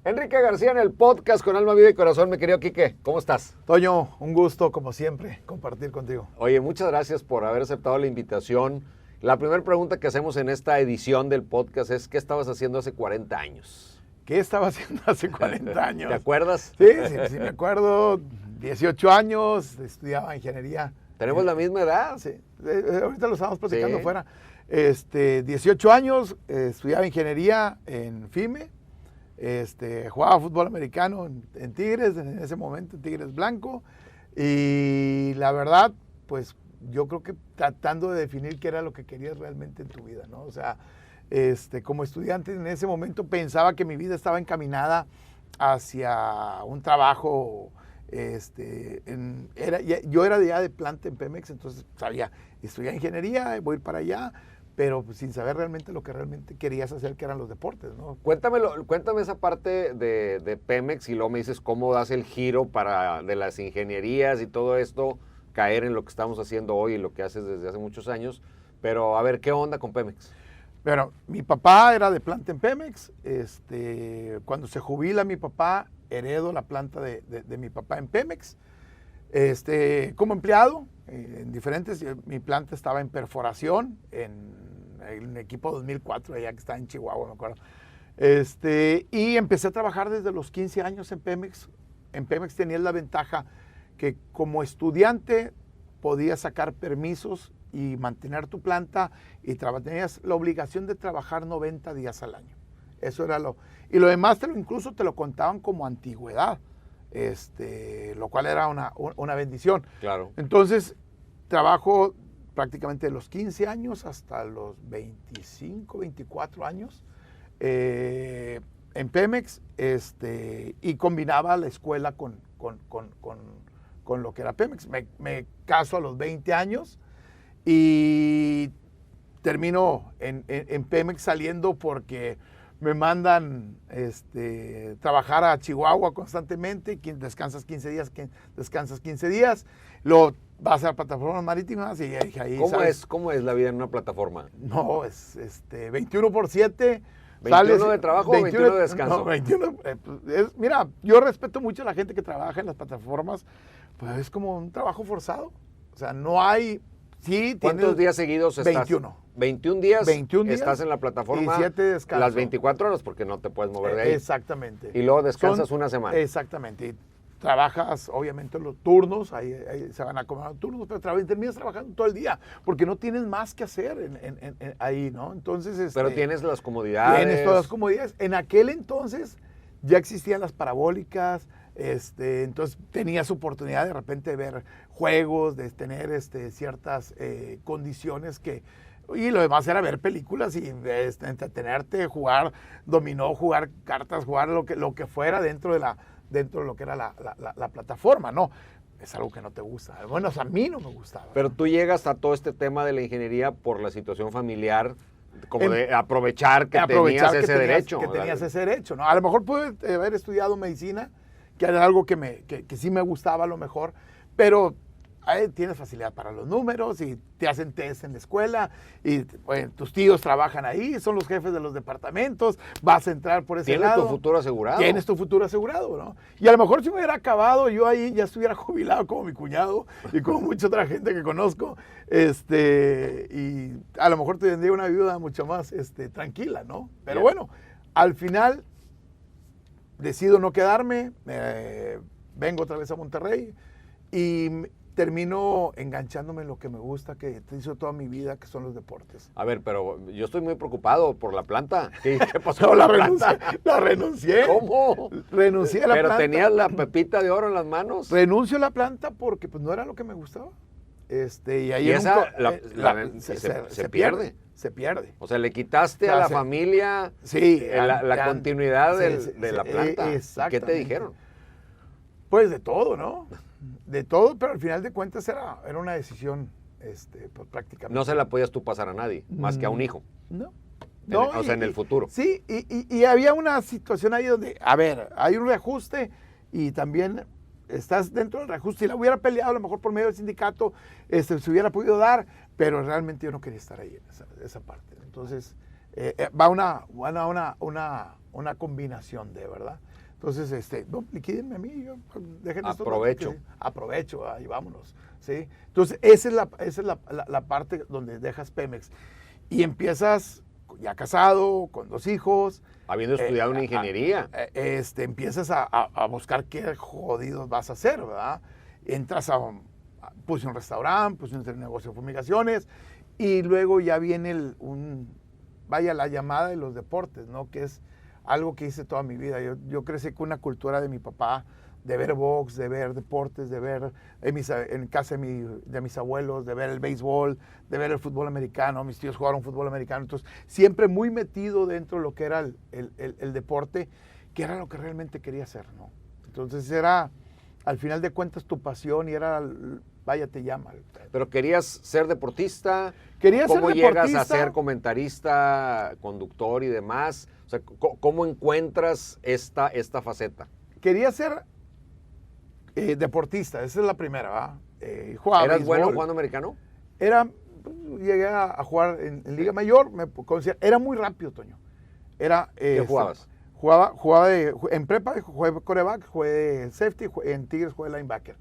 Enrique García en el podcast con alma, vida y corazón, mi querido Quique. ¿Cómo estás? Toño, un gusto, como siempre, compartir contigo. Oye, muchas gracias por haber aceptado la invitación. La primera pregunta que hacemos en esta edición del podcast es, ¿qué estabas haciendo hace 40 años? ¿Qué estaba haciendo hace 40 años? ¿Te acuerdas? Sí, me acuerdo. 18 años, estudiaba ingeniería. ¿Tenemos la misma edad? Sí, ahorita lo estamos platicando Sí. fuera. 18 años, estudiaba ingeniería en FIME. Jugaba fútbol americano en Tigres, en ese momento, en Tigres Blanco. Y la verdad, pues yo creo que tratando de definir qué era lo que querías realmente en tu vida, ¿no? O sea, como estudiante en ese momento pensaba que mi vida estaba encaminada hacia un trabajo, yo era ya de planta en Pemex, entonces sabía, estudiar ingeniería, voy a ir para allá, pero sin saber realmente lo que realmente querías hacer, que eran los deportes, ¿no? Cuéntame esa parte de Pemex y luego me dices cómo das el giro de las ingenierías y todo esto, caer en lo que estamos haciendo hoy y lo que haces desde hace muchos años. Pero a ver, ¿qué onda con Pemex? Bueno, mi papá era de planta en Pemex. Cuando se jubila mi papá, heredo la planta de mi papá en Pemex. Como empleado, en diferentes, mi planta estaba en perforación, en el equipo 2004, allá que está en Chihuahua, me acuerdo. Y empecé a trabajar desde los 15 años en Pemex. En Pemex tenías la ventaja que como estudiante podías sacar permisos y mantener tu planta y tenías la obligación de trabajar 90 días al año. Eso era y lo demás incluso te lo contaban como antigüedad, lo cual era una bendición. Claro. Entonces, trabajo prácticamente de los 15 años hasta los 25, 24 años en Pemex, y combinaba la escuela con lo que era Pemex. Me caso a los 20 años y termino en Pemex saliendo porque me mandan trabajar a Chihuahua constantemente, descansas 15 días, luego vas a plataformas marítimas y ahí ¿Cómo es la vida en una plataforma? No, es 21/7. 21 de trabajo o 21 de descanso. No, 21. Mira, yo respeto mucho a la gente que trabaja en las plataformas, pues es como un trabajo forzado. O sea, no hay. Sí, ¿Cuántos días seguidos estás? 21. 21 días. 21 días. Estás en la plataforma. Y 7 descanso. Las 24 horas porque no te puedes mover de ahí. Exactamente. Y luego descansas una semana. Exactamente. Y trabajas, obviamente, los turnos, ahí se van a acomodar turnos, pero terminas trabajando todo el día, porque no tienes más que hacer ahí, ¿no? Entonces, pero tienes las comodidades. Tienes todas las comodidades. En aquel entonces ya existían las parabólicas, entonces tenías oportunidad de repente de ver juegos, de tener ciertas condiciones y lo demás era ver películas y entretenerte, jugar dominó, jugar cartas, jugar lo que fuera dentro de lo que era la plataforma, ¿no? Es algo que no te gusta. Bueno, a mí no me gustaba. Pero tú llegas a todo este tema de la ingeniería por la situación familiar, como de aprovechar que tenías ese derecho. Que tenías ese derecho, ¿no? A lo mejor pude haber estudiado medicina, que era algo que sí me gustaba a lo mejor, pero tienes facilidad para los números y te hacen test en la escuela y tus tíos trabajan ahí, son los jefes de los departamentos, vas a entrar por ese lado. Tienes tu futuro asegurado. Tienes tu futuro asegurado, ¿no? Y a lo mejor si me hubiera acabado, yo ahí ya estuviera jubilado como mi cuñado y como mucha otra gente que conozco, y a lo mejor tendría una vida mucho más tranquila, ¿no? Pero bueno, al final decido no quedarme, vengo otra vez a Monterrey y termino enganchándome en lo que me gusta, que hizo toda mi vida, que son los deportes. A ver, pero yo estoy muy preocupado por la planta. ¿Qué pasó No, con la planta? renuncié. ¿Cómo? Renuncié a la planta. ¿Pero tenías la pepita de oro en las manos? Renuncio a la planta porque pues no era lo que me gustaba. Y ahí se pierde. Se pierde. O sea, le quitaste a la familia la continuidad de la planta. ¿Qué te dijeron? Pues de todo, ¿no? De todo, pero al final de cuentas era una decisión pues, prácticamente. No se la podías tú pasar a nadie, más que a un hijo. No. O sea, en el futuro. Sí, y había una situación ahí donde, a ver, hay un reajuste y también estás dentro del reajuste. Si la hubiera peleado a lo mejor por medio del sindicato, se hubiera podido dar, pero realmente yo no quería estar ahí en esa parte. Entonces, va una combinación de, ¿verdad? Entonces, no, liquídenme a mí, dejen esto. Aprovecho. Aprovecho, ahí vámonos, ¿sí? Entonces, esa es la parte donde dejas Pemex. Y empiezas ya casado, con 2 hijos. Habiendo estudiado una ingeniería. Empiezas a buscar qué jodidos vas a hacer, ¿verdad? Entras puse un restaurante, puse un negocio de fumigaciones, y luego ya viene la llamada de los deportes, ¿no? Que es algo que hice toda mi vida. Yo crecí con una cultura de mi papá, de ver box, de ver deportes, de ver en casa de mis abuelos, de ver el béisbol, de ver el fútbol americano. Mis tíos jugaron fútbol americano. Entonces, siempre muy metido dentro de lo que era el deporte, que era lo que realmente quería hacer, ¿no? Entonces, era, al final de cuentas, tu pasión y era, vaya, te llama. ¿Pero querías ser deportista? Quería ser ¿Cómo deportista? llegas a ser comentarista, conductor y demás? O sea, ¿cómo encuentras esta faceta? Quería ser deportista, esa es la primera, ¿verdad? Jugaba ¿Eras béisbol. bueno jugando americano? Llegué a jugar en Liga Mayor, era muy rápido, Toño. ¿Qué jugabas? En prepa jugué quarterback, jugué safety, en Tigres jugué linebacker.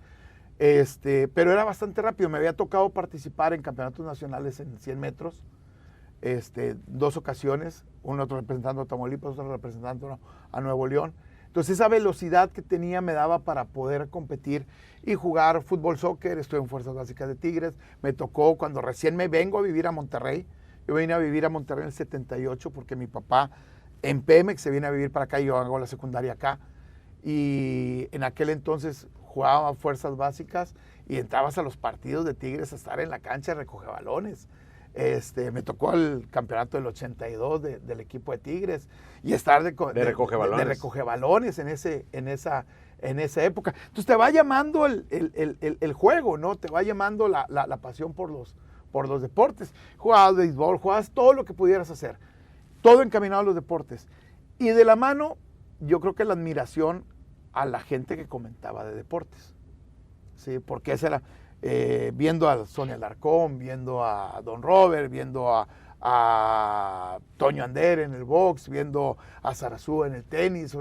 Pero era bastante rápido. Me había tocado participar en campeonatos nacionales en 100 metros, 2 ocasiones, uno representando a Tamaulipas, otro representando a Nuevo León. Entonces esa velocidad que tenía me daba para poder competir y jugar fútbol, soccer. Estoy en Fuerzas Básicas de Tigres. Me tocó cuando recién me vengo a vivir a Monterrey. Yo vine a vivir a Monterrey en el 78 porque mi papá en Pemex se viene a vivir para acá y yo hago la secundaria acá. Y en aquel entonces jugaba Fuerzas Básicas y entrabas a los partidos de Tigres a estar en la cancha de recogebalones. Me tocó el campeonato del 82 del equipo de Tigres y estar de recogebalones en esa época. Entonces te va llamando el juego, ¿no? Te va llamando la pasión por los deportes. Jugabas béisbol, jugabas todo lo que pudieras hacer. Todo encaminado a los deportes. Y de la mano, yo creo que la admiración a la gente que comentaba de deportes. ¿Sí? Porque esa era... viendo a Sonia Alarcón, viendo a Don Robert, viendo a Toño Ander en el box, viendo a Zarazúa en el tenis,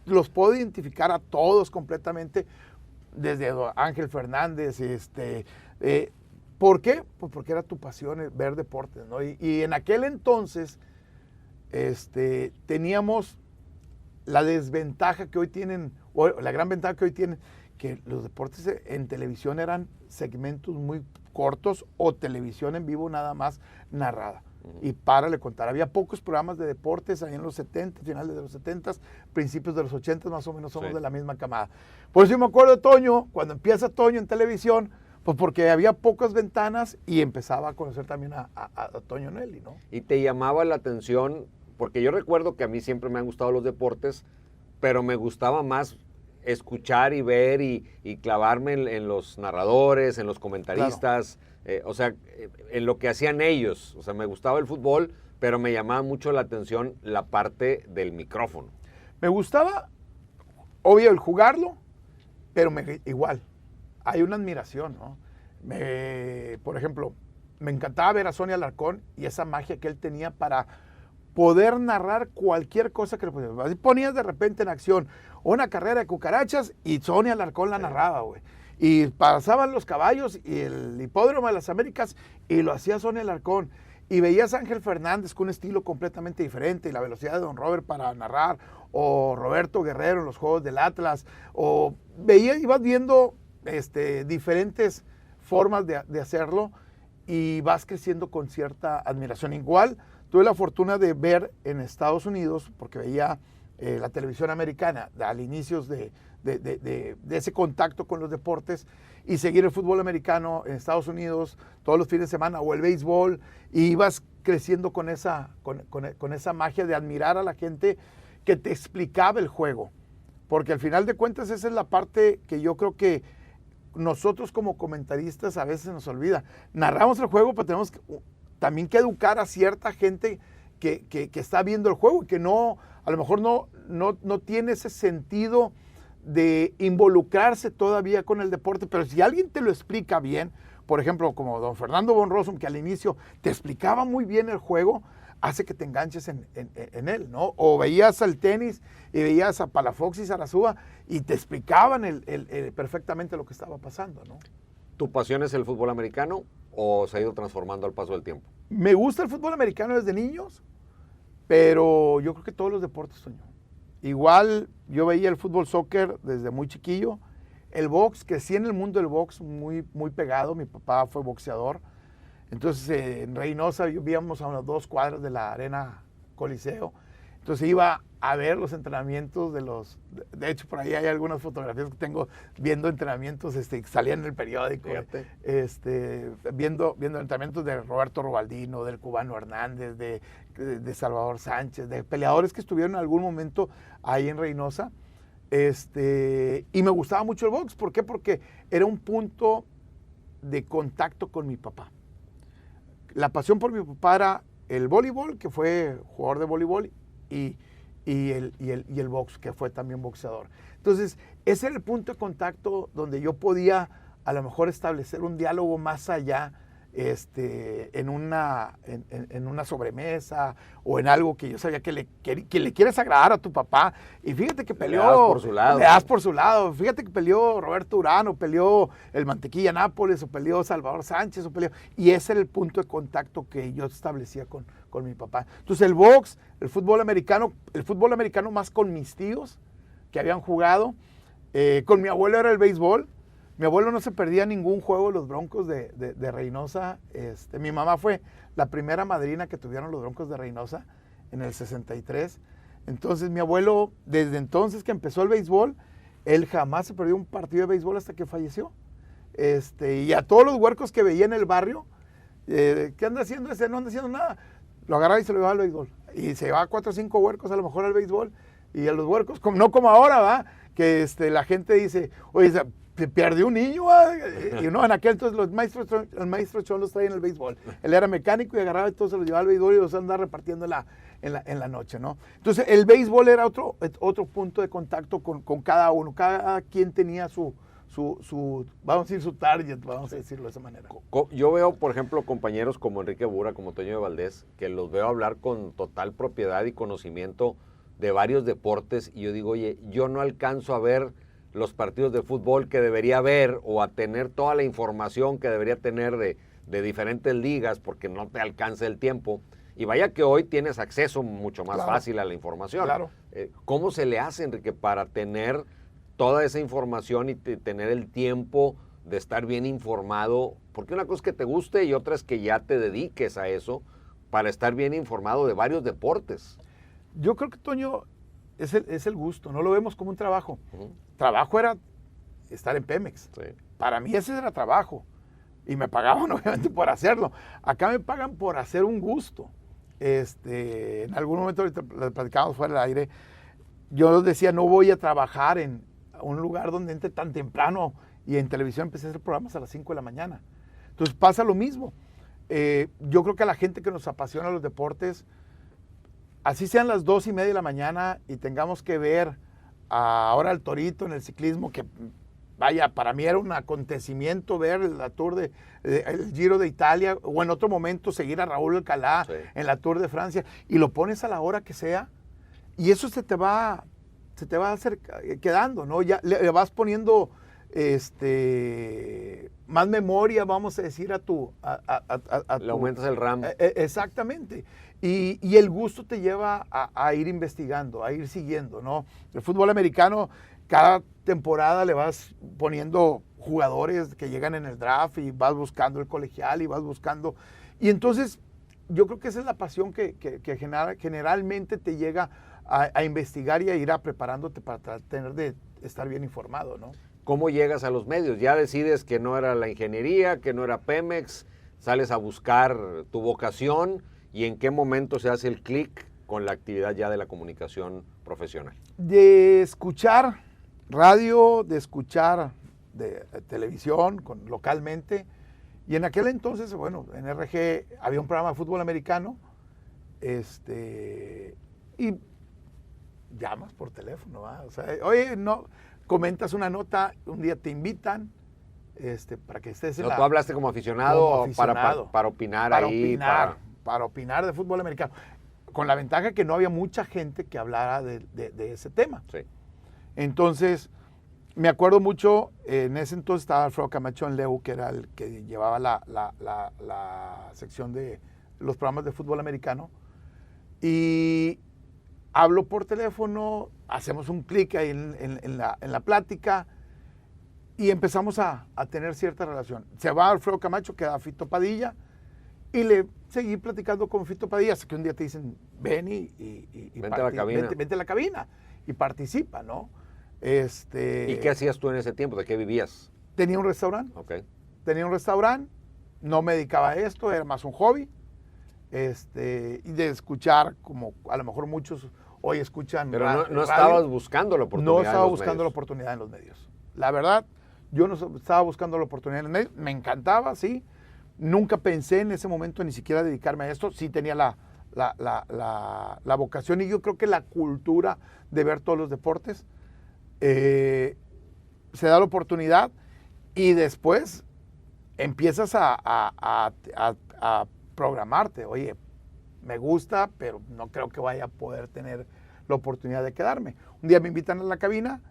los puedo identificar a todos completamente, desde Ángel Fernández. ¿Por qué? Pues porque era tu pasión ver deportes, ¿no? Y en aquel entonces teníamos la desventaja que hoy tienen, o la gran ventaja que hoy tienen, que los deportes en televisión eran segmentos muy cortos o televisión en vivo nada más narrada. Y párale contar, había pocos programas de deportes ahí en los 70, finales de los 70, principios de los 80, más o menos somos sí, de la misma camada. Por eso yo me acuerdo de Toño, cuando empieza Toño en televisión, pues porque había pocas ventanas y empezaba a conocer también a Toño Nelly, ¿no? Y te llamaba la atención, porque yo recuerdo que a mí siempre me han gustado los deportes, pero me gustaba más escuchar y ver y clavarme en los narradores, en los comentaristas, claro. En lo que hacían ellos. O sea, me gustaba el fútbol, pero me llamaba mucho la atención la parte del micrófono. Me gustaba, obvio, el jugarlo, pero igual, hay una admiración, ¿no? Por ejemplo, me encantaba ver a Sonia Alarcón y esa magia que él tenía para poder narrar cualquier cosa que le pudiera. Así ponías de repente en acción una carrera de cucarachas y Sonia Alarcón la narraba, güey. Y pasaban los caballos y el hipódromo de las Américas y lo hacía Sonia Alarcón. Y veías a Ángel Fernández con un estilo completamente diferente y la velocidad de Don Robert para narrar, o Roberto Guerrero en los Juegos del Atlas, o ibas viendo diferentes formas de hacerlo y vas creciendo con cierta admiración. Igual, tuve la fortuna de ver en Estados Unidos, porque veía la televisión americana al inicio de ese contacto con los deportes, y seguir el fútbol americano en Estados Unidos todos los fines de semana, o el béisbol, y ibas creciendo con esa magia de admirar a la gente que te explicaba el juego. Porque al final de cuentas esa es la parte que yo creo que nosotros como comentaristas a veces nos olvida. Narramos el juego, pero tenemos también que educar a cierta gente que está viendo el juego y que no, a lo mejor no tiene ese sentido de involucrarse todavía con el deporte, pero si alguien te lo explica bien, por ejemplo, como don Fernando von Rossum, que al inicio te explicaba muy bien el juego, hace que te enganches en él, ¿no? O veías el tenis y veías a Palafox y Sarasúa y te explicaban perfectamente lo que estaba pasando, ¿no? ¿Tu pasión es el fútbol americano o se ha ido transformando al paso del tiempo? Me gusta el fútbol americano desde niños, pero yo creo que todos los deportes, Toño. Igual yo veía el fútbol soccer desde muy chiquillo, el box, crecí en el mundo del box muy, muy pegado, mi papá fue boxeador. Entonces, en Reynosa vivíamos a unas 2 cuadras de la Arena Coliseo. Entonces, iba a ver los entrenamientos de hecho, por ahí hay algunas fotografías que tengo viendo entrenamientos que salían en el periódico. Viendo entrenamientos de Roberto Robaldino, del Cubano Hernández, de Salvador Sánchez, de peleadores que estuvieron en algún momento ahí en Reynosa. Y me gustaba mucho el box. ¿Por qué? Porque era un punto de contacto con mi papá. La pasión por mi papá era el voleibol, que fue jugador de voleibol, y el box, que fue también boxeador. Entonces, ese era el punto de contacto donde yo podía a lo mejor establecer un diálogo más allá, en una sobremesa o en algo que yo sabía que le quieres agradar a tu papá. Y fíjate que peleó. Le das por su lado. Le das por su lado. Fíjate que peleó Roberto Urán, o peleó el Mantequilla Nápoles, o peleó Salvador Sánchez, y ese era el punto de contacto que yo establecía con mi papá. Entonces el box, el fútbol americano más con mis tíos que habían jugado. Con mi abuelo era el béisbol. Mi abuelo no se perdía ningún juego de los Broncos de Reynosa. Mi mamá fue la primera madrina que tuvieron los Broncos de Reynosa en el 63. Entonces mi abuelo, desde entonces que empezó el béisbol, él jamás se perdió un partido de béisbol hasta que falleció. Y a todos los huercos que veía en el barrio, ¿qué anda haciendo ese? No anda haciendo nada. Lo agarraba y se lo llevaba al béisbol. Y se llevaba 4 o 5 huercos a lo mejor al béisbol. Y a los huercos, no como ahora, ¿va? Que la gente dice, oye, se perdió un niño, y no, en aquel entonces los maestros Chon los traían en el béisbol. Él era mecánico y agarraba y todo se los llevaba al béisbol y los andaba repartiendo en la noche, ¿no? Entonces el béisbol era otro punto de contacto con cada uno. Cada quien tenía su vamos a decir, su target, vamos a decirlo de esa manera. Yo veo, por ejemplo, compañeros como Enrique Bura, como Toño de Valdés, que los veo hablar con total propiedad y conocimiento de varios deportes, y yo digo, oye, yo no alcanzo a ver los partidos de fútbol que debería ver, o a tener toda la información que debería tener de diferentes ligas, porque no te alcanza el tiempo. Y vaya que hoy tienes acceso mucho más fácil a la información. Claro. ¿Cómo se le hace, Enrique, para tener toda esa información y tener el tiempo de estar bien informado? Porque una cosa es que te guste y otra es que ya te dediques a eso para estar bien informado de varios deportes. Yo creo que, Toño, es el gusto, no lo vemos como un trabajo. Trabajo era estar en Pemex. Sí. Para mí ese era trabajo. Y me pagaban obviamente por hacerlo. Acá me pagan por hacer un gusto. En algún momento, ahorita lo platicábamos fuera del aire, yo decía, no voy a trabajar en un lugar donde entre tan temprano, y en televisión empecé a hacer programas a las 5 de la mañana. Entonces pasa lo mismo. Yo creo que a la gente que nos apasiona los deportes, así sean las 2:30 de la mañana y tengamos que ver ahora al Torito en el ciclismo, que vaya, para mí era un acontecimiento ver la Tour el Giro de Italia, o en otro momento seguir a Raúl Alcalá en la Tour de Francia, y lo pones a la hora que sea, y eso se te va a hacer quedando, ¿no? Ya le vas poniendo más memoria, vamos a decir, le aumentas el RAM. Exactamente. Y el gusto te lleva a ir investigando, a ir siguiendo, ¿no? El fútbol americano, cada temporada le vas poniendo jugadores que llegan en el draft, y vas buscando el colegial, y vas buscando. Y entonces, yo creo que esa es la pasión que generalmente te llega a investigar y a ir preparándote para tener de estar bien informado, ¿no? ¿Cómo llegas a los medios? Ya decides que no era la ingeniería, que no era Pemex, sales a buscar tu vocación, ¿y en qué momento se hace el clic con la actividad ya de la comunicación profesional? De escuchar radio, de escuchar de televisión localmente, y en aquel entonces, bueno, en RG había un programa de fútbol americano, y llamas por teléfono, ¿va? O sea, oye, no, comentas una nota, un día te invitan, para que estés en ¿Tú hablaste como aficionado, para opinar para ahí? Opinar, para opinar de fútbol americano, con la ventaja que no había mucha gente que hablara de ese tema. Sí. Entonces, me acuerdo mucho, en ese entonces estaba Alfredo Camacho en Leu, que era el que llevaba la sección de los programas de fútbol americano, y hablo por teléfono, hacemos un clic ahí en la plática, y empezamos a tener cierta relación. Se va Alfredo Camacho, queda Fito Padilla, y le seguí platicando con Fito Padilla, hasta que un día te dicen, ven vente a la cabina. Vente a la cabina y participa, ¿no? ¿Y qué hacías tú en ese tiempo? ¿De qué vivías? Tenía un restaurante. Okay. Tenía un restaurante, no me dedicaba a esto, era más un hobby. Y de escuchar, como a lo mejor muchos hoy escuchan. Pero no estabas buscando la oportunidad. No estaba buscando la oportunidad en los medios. La verdad, yo no estaba buscando la oportunidad en los medios. Me encantaba, sí. Nunca pensé en ese momento ni siquiera dedicarme a esto. Sí tenía la vocación y yo creo que la cultura de ver todos los deportes. Se da la oportunidad y después empiezas a programarte. Oye, me gusta, pero no creo que vaya a poder tener la oportunidad de quedarme. Un día me invitan a la cabina.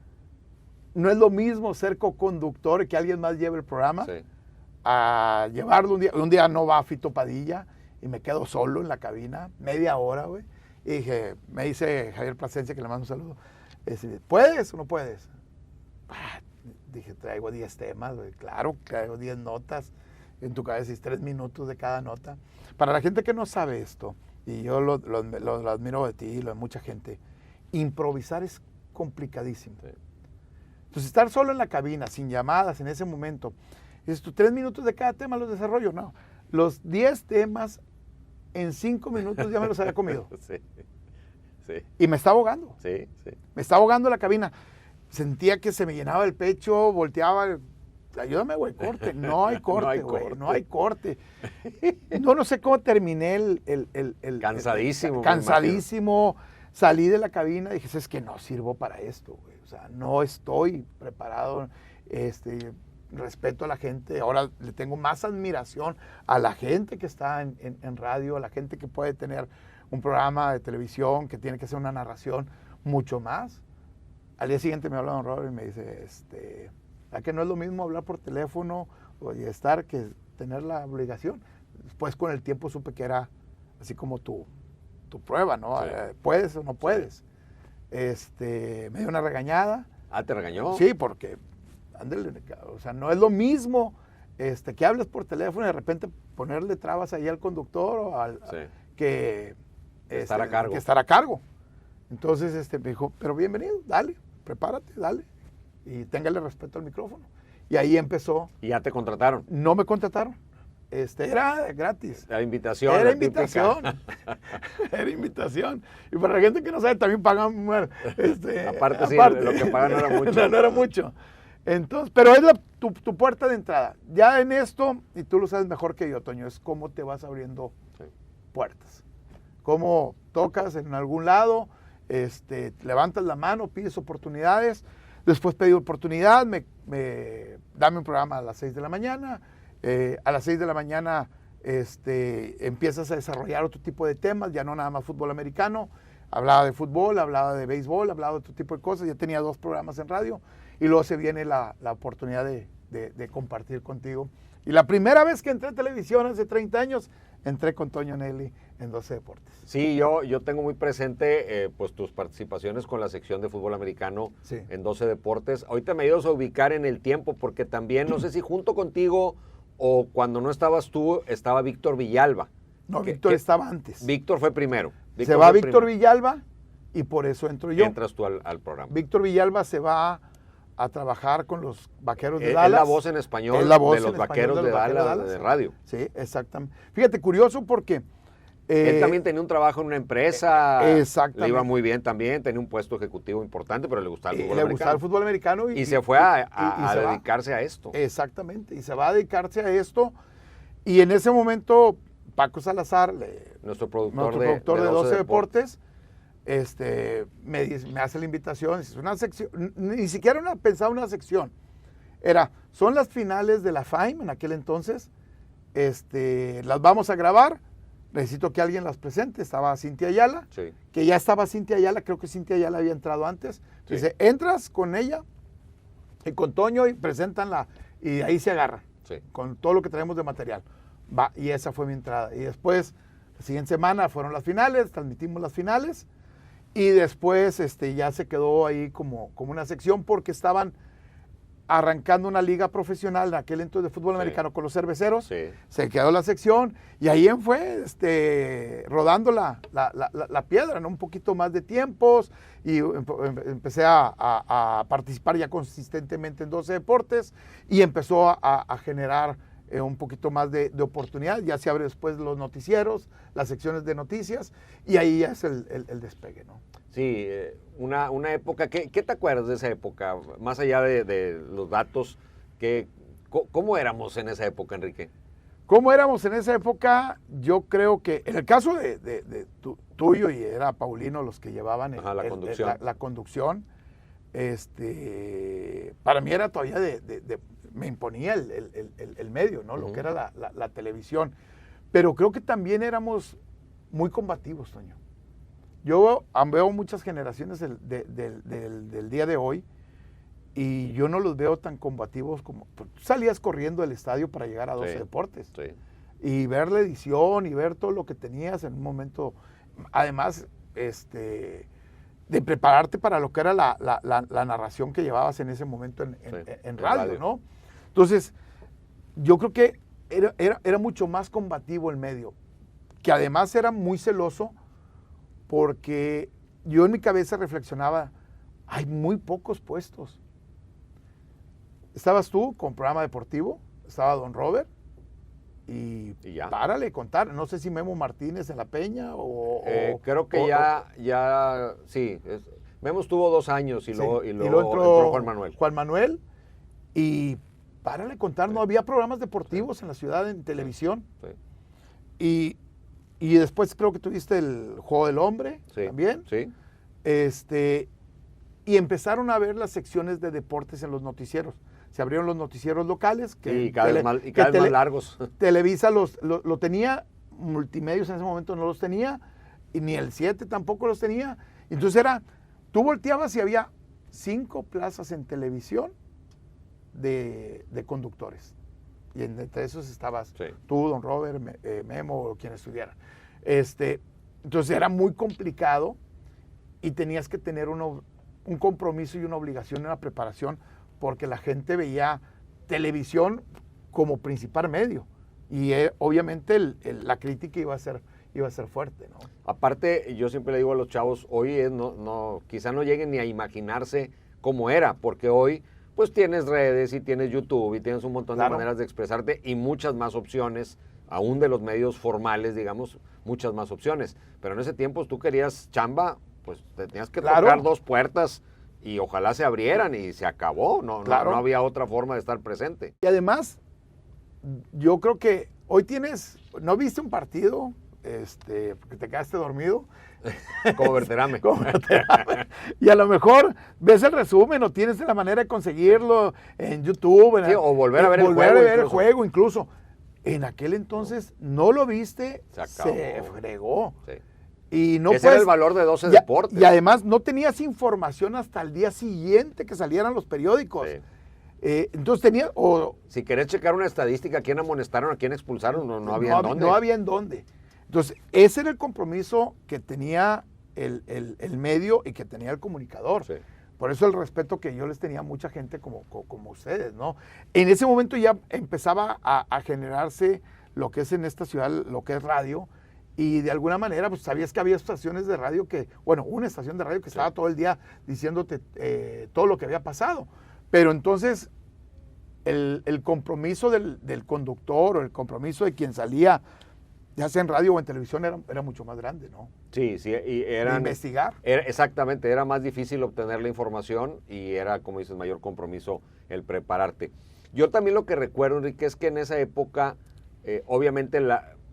No es lo mismo ser co-conductor y que alguien más lleve el programa, sí, a llevarlo un día. Un día no va Fito Padilla y me quedo solo en la cabina, media hora, güey. Y dije, me dice Javier Plasencia, que le mando un saludo, ¿puedes o no puedes? Dije, traigo 10 temas, güey. Claro, traigo 10 notas. En tu cabeza, 3 minutos de cada nota. Para la gente que no sabe esto, y yo lo admiro de ti y de mucha gente, improvisar es complicadísimo. Sí. Entonces, estar solo en la cabina, sin llamadas en ese momento, es 3 minutos de cada tema los desarrollo, no. Los 10 temas en 5 minutos ya me los había comido. Sí. Sí. Y me está ahogando. Sí, sí. Me está ahogando la cabina. Sentía que se me llenaba el pecho, volteaba. Ayúdame, güey, corte. No hay corte, güey. No hay corte. No sé cómo terminé el cansadísimo. Cansadísimo. Salí de la cabina y dije, es que no sirvo para esto, güey. O sea, no estoy preparado. Respeto a la gente. Ahora le tengo más admiración a la gente que está en radio, a la gente que puede tener un programa de televisión, que tiene que hacer una narración, mucho más. Al día siguiente me habla don Robert y me dice, ¿a que no es lo mismo hablar por teléfono y estar que tener la obligación? Después con el tiempo supe que era así como tu prueba, ¿no? Sí. ¿Puedes o no puedes? Me dio una regañada. ¿Ah, te regañó? Sí, porque, ándale, o sea, no es lo mismo que hables por teléfono y de repente ponerle trabas ahí al conductor o sí, que estar a cargo. Que estar a cargo. Entonces me dijo, pero bienvenido, dale, prepárate, dale. Y téngale respeto al micrófono. Y ahí empezó. ¿Y ya te contrataron? No me contrataron. Era gratis. La invitación. Era invitación. Era invitación. Y para la gente que no sabe, también pagan. Aparte, sí, lo que pagan no era mucho. No era mucho. Entonces, pero es tu puerta de entrada. Ya en esto, y tú lo sabes mejor que yo, Toño, es cómo te vas abriendo puertas. Cómo tocas en algún lado, levantas la mano, pides oportunidades. Después pedí oportunidad, dame un programa a las 6 de la mañana. A las 6 de la mañana empiezas a desarrollar otro tipo de temas, ya no nada más fútbol americano. Hablaba de fútbol, hablaba de béisbol, hablaba de otro tipo de cosas. Ya tenía 2 programas en radio y luego se viene la oportunidad de compartir contigo. Y la primera vez que entré a televisión hace 30 años, entré con Toño Nelly en 12 Deportes. Sí, yo tengo muy presente pues tus participaciones con la sección de fútbol americano, sí, en 12 Deportes. Ahorita me ayudas a ubicar en el tiempo porque también, no sé si junto contigo o cuando no estabas tú, estaba Víctor Villalba. No, Víctor estaba antes. Víctor fue primero. Se va Víctor Villalba y por eso entro yo. Entras tú al programa. Víctor Villalba se va a trabajar con los Vaqueros de Dallas. Es la voz en español de los Vaqueros de Dallas de radio. Sí, exactamente. Fíjate, curioso porque... él también tenía un trabajo en una empresa. Exactamente. Le iba muy bien también, tenía un puesto ejecutivo importante, pero le gustaba el fútbol americano. Le gustaba el fútbol americano. Y se fue a dedicarse a esto. Exactamente, y se va a dedicarse a esto. Y en ese momento, Paco Salazar, nuestro productor de 12 Deportes, me hace la invitación. Es una sección, ni siquiera pensaba una sección. Son las finales de la FAIM en aquel entonces. Las vamos a grabar. necesito que alguien las presente. Estaba Cintia Ayala, Sí. que ya estaba Cintia Ayala, creo que Cintia Ayala había entrado antes. Sí. Dice, entras con ella y con Toño y presénla, y ahí se agarran, Sí. con todo lo que traemos de material. Va, y esa fue mi entrada. Y después, la siguiente semana fueron las finales, transmitimos las finales, y después ya se quedó ahí como una sección porque estaban arrancando una liga profesional en aquel entonces de fútbol Sí. americano con los cerveceros. Sí. Se quedó la sección y ahí fue rodando la piedra, ¿no? Un poquito más de tiempos y empecé a participar ya consistentemente en 12 deportes y empezó a generar un poquito más de oportunidad. Ya se abre después los noticieros, las secciones de noticias y ahí ya es el despegue, ¿no? Sí, una época, ¿qué te acuerdas de esa época? Más allá de los datos, ¿cómo éramos en esa época, Enrique? ¿Cómo éramos en esa época? Yo creo que en el caso de tuyo, y era Paulino los que llevaban La conducción. la conducción, para mí era todavía me imponía el medio, ¿no? Lo que era la televisión. Pero creo que también éramos muy combativos, Toño. Yo veo muchas generaciones del día de hoy y yo no los veo tan combativos como... Tú salías corriendo del estadio para llegar a 12 Sí, deportes. Sí. Y ver la edición y ver todo lo que tenías en un momento. Además, de prepararte para lo que era la narración que llevabas en ese momento en radio, ¿no? Entonces, yo creo que era mucho más combativo el medio, que además era muy celoso porque yo en mi cabeza reflexionaba, hay muy pocos puestos. Estabas tú con programa deportivo, estaba Don Robert, y ya. Párale contar. No sé si Memo Martínez en La Peña o... Creo que ya, sí. Memo estuvo 2 años y sí, luego entró Juan Manuel. Juan Manuel, y párale contar, no había programas deportivos en la ciudad en televisión. Sí. Y después creo que tuviste el Juego del Hombre también. Sí. Y empezaron a ver las secciones de deportes en los noticieros. Se abrieron los noticieros locales. Y cada vez más largos. Televisa lo tenía, Multimedios en ese momento no los tenía, y ni el 7 tampoco los tenía. Entonces tú volteabas y había 5 plazas en televisión de conductores. Y entre esos estabas tú, Don Robert, Memo o quien estuviera. Entonces era muy complicado y tenías que tener un compromiso y una obligación, una preparación, porque la gente veía televisión como principal medio. Y obviamente la crítica iba a ser fuerte, ¿no? Aparte, yo siempre le digo a los chavos, hoy quizá no lleguen ni a imaginarse cómo era, porque hoy pues tienes redes y tienes YouTube y tienes un montón de maneras de expresarte y muchas más opciones, aún de los medios formales, digamos, muchas más opciones. Pero en ese tiempo tú querías chamba, pues te tenías que tocar 2 puertas y ojalá se abrieran y se acabó. No había otra forma de estar presente. Y además, yo creo que hoy ¿no viste un partido? Porque te quedaste dormido. Como Verterame. Y a lo mejor ves el resumen o tienes la manera de conseguirlo en YouTube. Sí, o volver a ver el juego incluso. En aquel entonces no lo viste, se fregó. Sí. Y no ese era el valor de 12 deportes. Y además no tenías información hasta el día siguiente que salieran los periódicos. Sí. Entonces si querés checar una estadística, ¿a quién amonestaron, a quién expulsaron? No había en dónde. No había en dónde. Entonces, ese era el compromiso que tenía el medio y que tenía el comunicador. Sí. Por eso el respeto que yo les tenía a mucha gente como ustedes, ¿no? En ese momento ya empezaba a generarse lo que es en esta ciudad, lo que es radio, y de alguna manera, pues sabías que había estaciones de radio una estación de radio que estaba todo el día diciéndote todo lo que había pasado. Pero entonces, el compromiso del conductor o el compromiso de quien salía, ya sea en radio o en televisión, era mucho más grande, ¿no? Sí, y de investigar. Exactamente, era más difícil obtener la información y era, como dices, mayor compromiso el prepararte. Yo también lo que recuerdo, Enrique, es que en esa época, obviamente,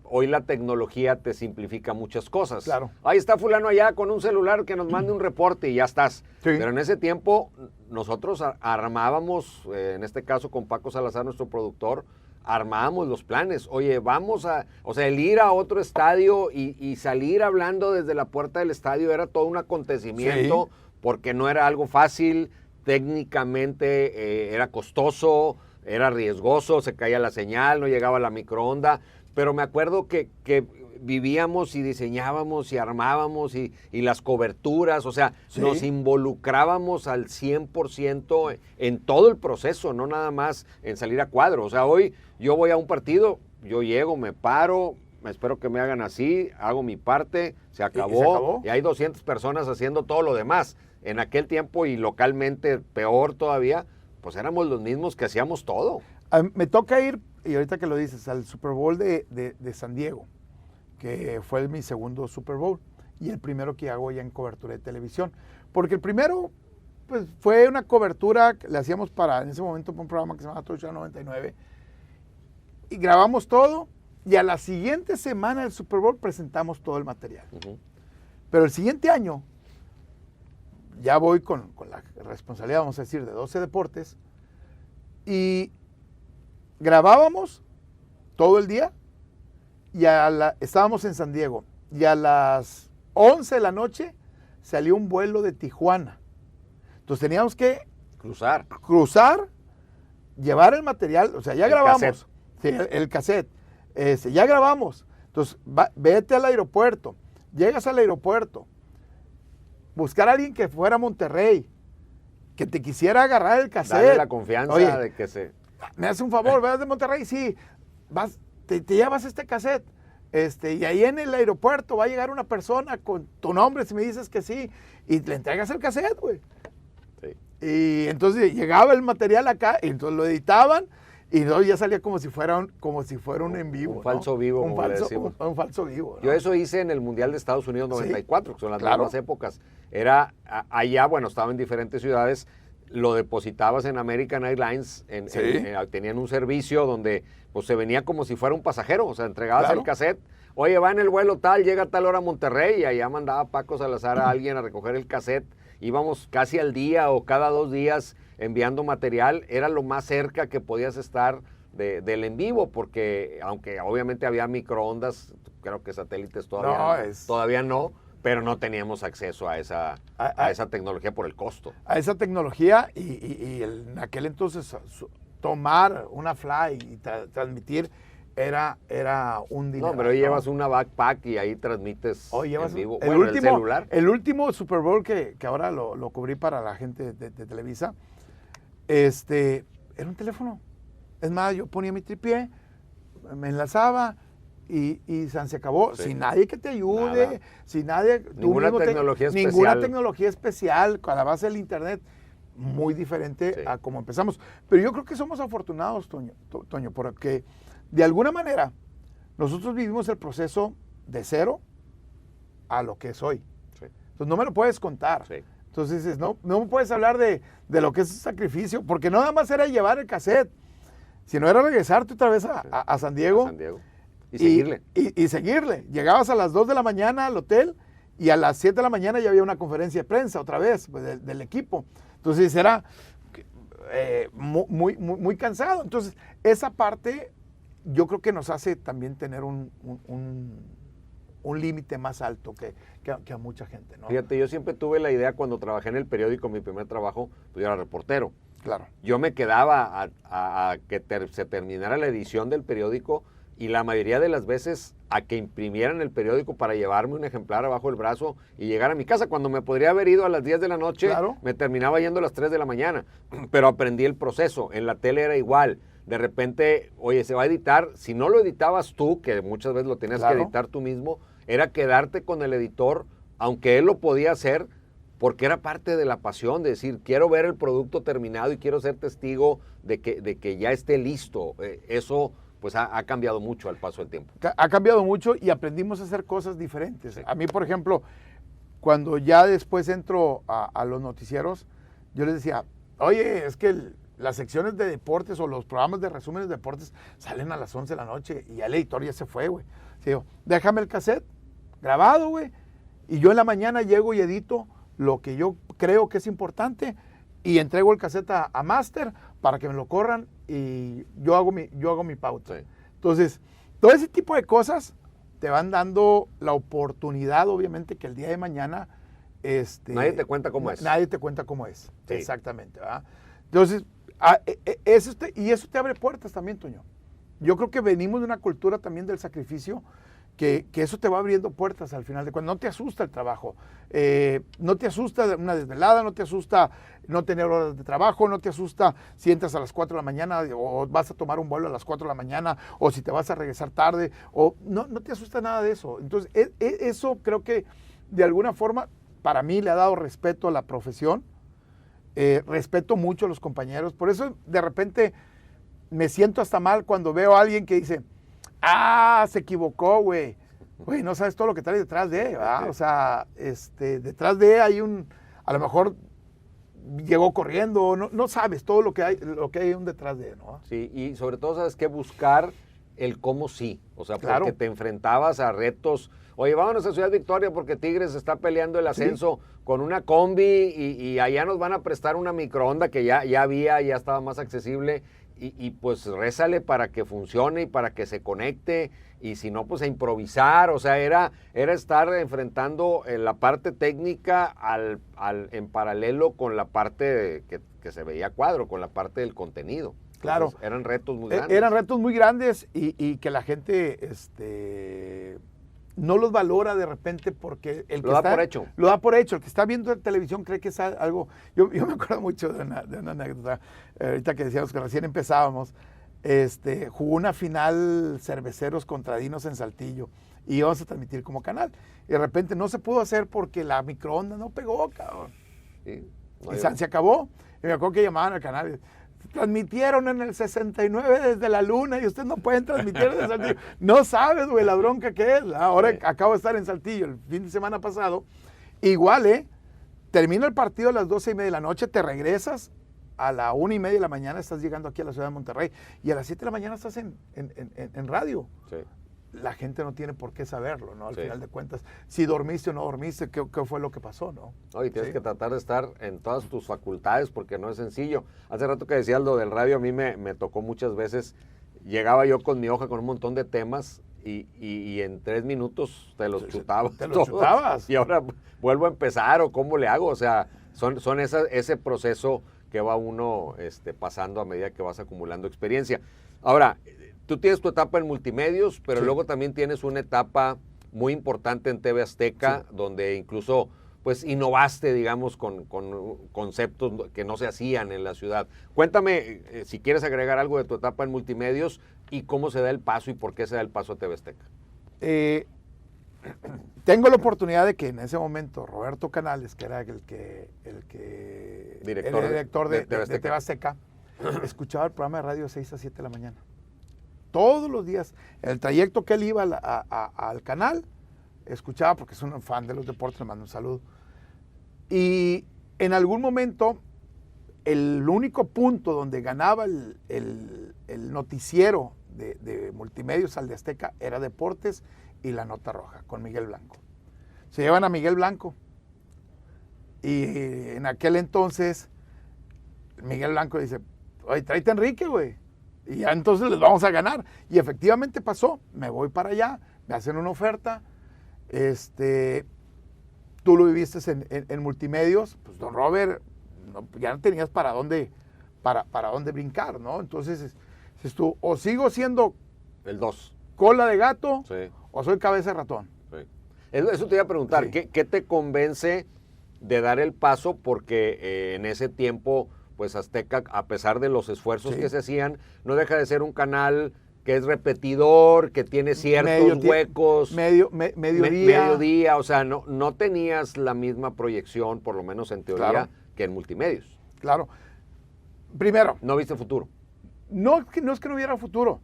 hoy la tecnología te simplifica muchas cosas. Claro. Ahí está fulano allá con un celular que nos mande un reporte y ya estás. Sí. Pero en ese tiempo nosotros armábamos, en este caso con Paco Salazar, nuestro productor, armábamos los planes. Oye, o sea, el ir a otro estadio y salir hablando desde la puerta del estadio era todo un acontecimiento, sí, porque no era algo fácil, técnicamente era costoso, era riesgoso, se caía la señal, no llegaba la microonda, pero me acuerdo que vivíamos y diseñábamos y armábamos y las coberturas, o sea, sí, nos involucrábamos al 100% en todo el proceso, no nada más en salir a cuadro. O sea, hoy yo voy a un partido, yo llego, me paro, me espero que me hagan así, hago mi parte, se acabó, y hay 200 personas haciendo todo lo demás. En aquel tiempo y localmente peor todavía, pues éramos los mismos que hacíamos todo. Me toca ir, y ahorita que lo dices, al Super Bowl de San Diego, que fue mi segundo Super Bowl y el primero que hago ya en cobertura de televisión. Porque el primero, pues fue una cobertura que le hacíamos en ese momento, para un programa que se llama Touchdown 99, y grabamos todo, y a la siguiente semana del Super Bowl presentamos todo el material. Pero el siguiente año, ya voy con la responsabilidad, vamos a decir, de 12 Deportes, y grabábamos todo el día, y estábamos en San Diego, y a las 11 de la noche salió un vuelo de Tijuana. Entonces teníamos que cruzar, llevar el material, o sea, ya grabamos, el cassette, ya grabamos, entonces vete al aeropuerto, llegas al aeropuerto, buscar a alguien que fuera a Monterrey, que te quisiera agarrar el cassette. Dale la confianza. Oye, de que me hace un favor, ¿vas de Monterrey? Sí, te llevas este cassette, y ahí en el aeropuerto va a llegar una persona con tu nombre, si me dices que sí, y le entregas el cassette, güey. Sí. Y entonces llegaba el material acá, y entonces lo editaban, y luego ya salía como si fuera un en vivo. Un falso vivo, como le decimos. Un falso vivo, ¿no? Yo eso hice en el Mundial de Estados Unidos 94, ¿sí? Que son las mismas épocas. Era allá, bueno, estaba en diferentes ciudades, lo depositabas en American Airlines, tenían un servicio donde pues se venía como si fuera un pasajero, o sea, entregabas el cassette, oye, va en el vuelo tal, llega a tal hora a Monterrey, y allá mandaba Paco Salazar a alguien a recoger el cassette, íbamos casi al día o cada 2 días enviando material, era lo más cerca que podías estar del en vivo, porque aunque obviamente había microondas, creo que satélites todavía no, pero no teníamos acceso a esa tecnología por el costo. A esa tecnología y en aquel entonces tomar una fly y transmitir era un dinero. No, pero hoy llevas una backpack y ahí transmites en vivo. El celular. El último Super Bowl que ahora lo cubrí para la gente de Televisa, era un teléfono. Es más, yo ponía mi tripié, me enlazaba, y se acabó, sí, sin nadie que te ayude, nada. Sin nadie... Ninguna tecnología especial. Ninguna tecnología especial, a la base del internet, muy diferente a como empezamos. Pero yo creo que somos afortunados, Toño, porque de alguna manera nosotros vivimos el proceso de cero a lo que es hoy. Sí. Entonces no me lo puedes contar. Sí. Entonces dices, no me puedes hablar de lo que es sacrificio, porque no nada más era llevar el cassette, sino era regresarte otra vez a San Diego. A San Diego. Y seguirle. Y seguirle. Llegabas a las 2 de la mañana al hotel y a las 7 de la mañana ya había una conferencia de prensa otra vez pues, del equipo. Entonces era muy cansado. Entonces esa parte yo creo que nos hace también tener un límite más alto que a mucha gente, ¿no? Fíjate, yo siempre tuve la idea cuando trabajé en el periódico, mi primer trabajo, pues yo era reportero. Claro. Yo me quedaba a que se terminara la edición del periódico y la mayoría de las veces a que imprimieran el periódico para llevarme un ejemplar abajo el brazo y llegar a mi casa. Cuando me podría haber ido a las 10 de la noche, claro, me terminaba yendo a las 3 de la mañana. Pero aprendí el proceso. En la tele era igual. De repente, oye, se va a editar. Si no lo editabas tú, que muchas veces lo tenías que editar tú mismo, era quedarte con el editor, aunque él lo podía hacer, porque era parte de la pasión, de decir, quiero ver el producto terminado y quiero ser testigo de que ya esté listo. Eso pues ha cambiado mucho al paso del tiempo. Ha cambiado mucho y aprendimos a hacer cosas diferentes. Sí. A mí, por ejemplo, cuando ya después entro a los noticieros, yo les decía, oye, es que las secciones de deportes o los programas de resúmenes de deportes salen a las 11 de la noche y ya el editor ya se fue, güey. Digo, déjame el cassette grabado, güey, y yo en la mañana llego y edito lo que yo creo que es importante y entrego el cassette a Master para que me lo corran y yo hago mi pauta. Sí. Entonces, todo ese tipo de cosas te van dando la oportunidad, obviamente, que el día de mañana... nadie te cuenta cómo es. Nadie te cuenta cómo es, Sí. exactamente. ¿Verdad? Entonces, eso te abre puertas también, Toño. Yo creo que venimos de una cultura también del sacrificio, que eso te va abriendo puertas al final de cuentas. No te asusta el trabajo, no te asusta una desvelada, no te asusta no tener horas de trabajo, no te asusta si entras a las 4 de la mañana o vas a tomar un vuelo a las 4 de la mañana o si te vas a regresar tarde, o no te asusta nada de eso. Entonces, eso creo que de alguna forma para mí le ha dado respeto a la profesión, respeto mucho a los compañeros, por eso de repente me siento hasta mal cuando veo a alguien que dice, se equivocó, güey. Güey, no sabes todo lo que trae detrás de, ¿verdad? Sí. O sea, detrás de hay a lo mejor llegó corriendo, no sabes todo lo que hay detrás de, ¿no? Sí, y sobre todo sabes que buscar el cómo sí, o sea, Claro. porque te enfrentabas a retos. Oye, vámonos a Ciudad Victoria porque Tigres está peleando el ascenso con una combi y allá nos van a prestar una microonda que ya estaba más accesible y pues rézale para que funcione y para que se conecte y si no, pues a improvisar. O sea, era estar enfrentando la parte técnica en paralelo con la parte que se veía a cuadro, con la parte del contenido. Claro. Entonces, eran retos muy grandes. Eran retos muy grandes y que la gente no los valora de repente porque el que Lo da por hecho. Lo da por hecho. El que está viendo televisión cree que es algo... Yo me acuerdo mucho de una anécdota, ahorita que decíamos que recién empezábamos, jugó una final Cerveceros contra Dinos en Saltillo y íbamos a transmitir como canal. Y de repente no se pudo hacer porque la microonda no pegó, cabrón. Sí, Y se acabó. Y me acuerdo que llamaban al canal y transmitieron en el 69 desde la luna y ustedes no pueden transmitir desde Saltillo. No sabes, güey, la bronca que es. Ahora acabo de estar en Saltillo el fin de semana pasado. Igual, termina el partido a las 12:30 de la noche, te regresas a la 1:30 de la mañana, estás llegando aquí a la ciudad de Monterrey y a las 7 de la mañana estás en radio. Sí. La gente no tiene por qué saberlo, ¿no? Al Sí. final de cuentas, si dormiste o no dormiste, qué fue lo que pasó, ¿no? Y tienes Sí. que tratar de estar en todas tus facultades porque no es sencillo. Hace rato que decías lo del radio, a mí me tocó muchas veces. Llegaba yo con mi hoja con un montón de temas y en 3 minutos te los chutabas. Te los todos. chutabas. Y ahora vuelvo a empezar o cómo le hago. O sea, son ese proceso que va uno pasando a medida que vas acumulando experiencia. Ahora, tú tienes tu etapa en multimedios, pero Sí. luego también tienes una etapa muy importante en TV Azteca, Sí. donde incluso pues innovaste, digamos, con conceptos que no se hacían en la ciudad. Cuéntame si quieres agregar algo de tu etapa en multimedios y cómo se da el paso y por qué se da el paso a TV Azteca. Tengo la oportunidad de que en ese momento Roberto Canales, que era el que Director era director de de TV Azteca. TV Azteca, escuchaba el programa de radio de 6 a 7 de la mañana. Todos los días, en el trayecto que él iba al canal, escuchaba, porque es un fan de los deportes, le mando un saludo. Y en algún momento, el único punto donde ganaba el noticiero de multimedios al de Azteca era Deportes y La Nota Roja, con Miguel Blanco. Se llevan a Miguel Blanco. Y en aquel entonces, Miguel Blanco dice, oye, tráete a Enrique, güey. Y ya entonces les vamos a ganar. Y efectivamente pasó. Me voy para allá, me hacen una oferta. Tú lo viviste en multimedios, pues don Robert, ya no tenías para dónde brincar, ¿no? Entonces, dices tú, o sigo siendo El 2. cola de gato, Sí. o soy cabeza de ratón. Sí. Eso te iba a preguntar, Sí. ¿qué te convence de dar el paso? Porque en ese tiempo, pues Azteca, a pesar de los esfuerzos Sí. que se hacían, no deja de ser un canal que es repetidor, que tiene ciertos huecos. Mediodía, o sea, no tenías la misma proyección, por lo menos en teoría, Claro. que en multimedios. Claro. Primero, No viste futuro. no es que no hubiera futuro,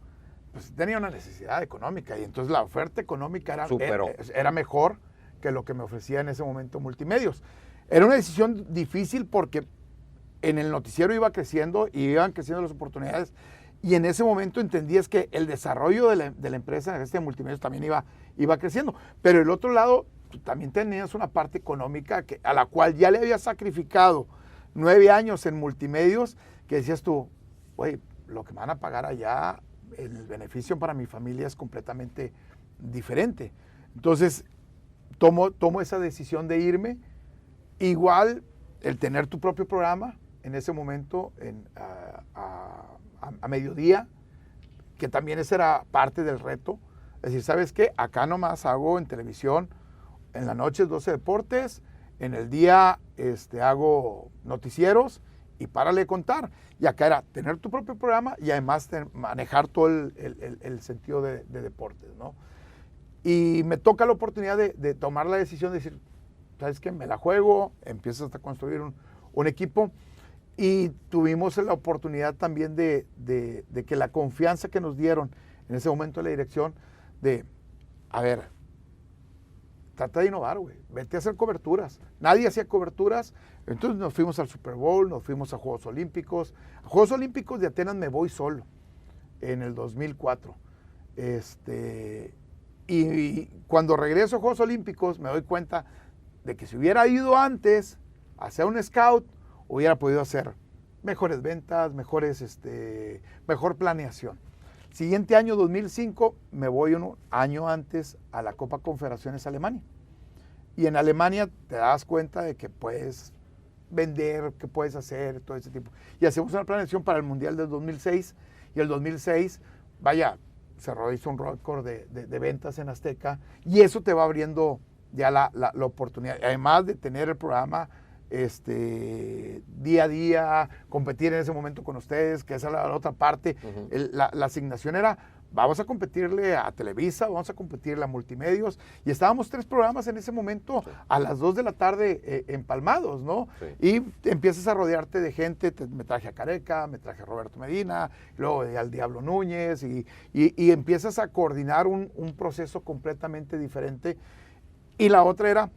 pues tenía una necesidad económica y entonces la oferta económica Superó. era mejor que lo que me ofrecía en ese momento multimedios. Era una decisión difícil porque en el noticiero iba creciendo y iban creciendo las oportunidades y en ese momento entendías que el desarrollo de la empresa multimedios también iba creciendo, pero el otro lado tú también tenías una parte económica a la cual ya le había sacrificado 9 años en multimedios, que decías tú, güey, lo que me van a pagar allá, el beneficio para mi familia es completamente diferente. Entonces, tomo esa decisión de irme. Igual, el tener tu propio programa en ese momento, a mediodía, que también ese era parte del reto. Es decir, ¿sabes qué? Acá nomás hago en televisión, en la noche 12 deportes, en el día hago noticieros y párale de contar. Y acá era tener tu propio programa y además manejar todo el sentido de deportes, ¿no? Y me toca la oportunidad de tomar la decisión de decir, ¿sabes qué? Me la juego, empiezas a construir un equipo. Y tuvimos la oportunidad también de que la confianza que nos dieron en ese momento de la dirección, a ver, trata de innovar, güey, vete a hacer coberturas. Nadie hacía coberturas, entonces nos fuimos al Super Bowl, nos fuimos a Juegos Olímpicos. A Juegos Olímpicos de Atenas me voy solo, en el 2004. Y cuando regreso a Juegos Olímpicos me doy cuenta de que si hubiera ido antes a hacer un scout, hubiera podido hacer mejores ventas, mejor planeación. Siguiente año, 2005, me voy un año antes a la Copa Confederaciones Alemania. Y en Alemania te das cuenta de que puedes vender, que puedes hacer, todo ese tipo. Y hacemos una planeación para el Mundial del 2006. Y el 2006, vaya, hizo un récord de ventas en Azteca. Y eso te va abriendo ya la oportunidad. Además de tener el programa día a día, competir en ese momento con ustedes, que esa era la otra parte. Uh-huh. La asignación era, vamos a competirle a Televisa, vamos a competirle a Multimedios, y estábamos 3 programas en ese momento, sí, a las 2 de la tarde empalmados, ¿no? Sí. Y empiezas a rodearte de gente, me traje a Careca, me traje a Roberto Medina, luego al Diablo Núñez, y empiezas a coordinar un proceso completamente diferente. Y la otra era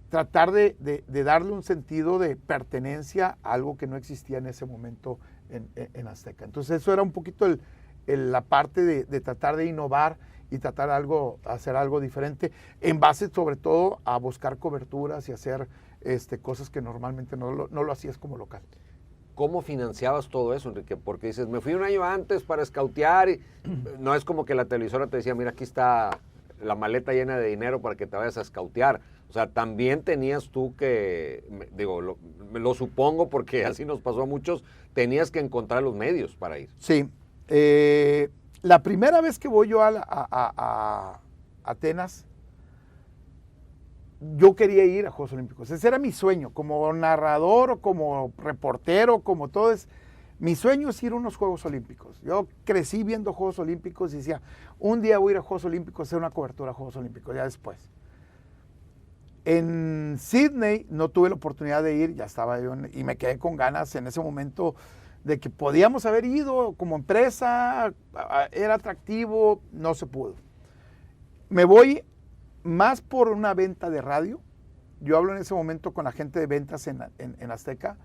tratar de darle un sentido de pertenencia a algo que no existía en ese momento en Azteca. Entonces eso era un poquito la parte de tratar de innovar y tratar hacer algo diferente, en base sobre todo a buscar coberturas y hacer cosas que normalmente no lo hacías como local. ¿Cómo financiabas todo eso, Enrique? Porque dices, me fui un año antes para escautear, y no es como que la televisora te decía, mira, aquí está la maleta llena de dinero para que te vayas a escautear. O sea, también tenías tú que, lo supongo porque así nos pasó a muchos, tenías que encontrar los medios para ir. Sí. La primera vez que voy yo a Atenas, yo quería ir a Juegos Olímpicos. Ese era mi sueño, como narrador o como reportero, como todo es. Mi sueño es ir a unos Juegos Olímpicos. Yo crecí viendo Juegos Olímpicos y decía, un día voy a ir a Juegos Olímpicos, hacer una cobertura a Juegos Olímpicos, ya después. En Sydney no tuve la oportunidad de ir, ya estaba yo, y me quedé con ganas en ese momento de que podíamos haber ido como empresa, era atractivo, no se pudo. Me voy más por una venta de radio. Yo hablo en ese momento con la gente de ventas en Azteca,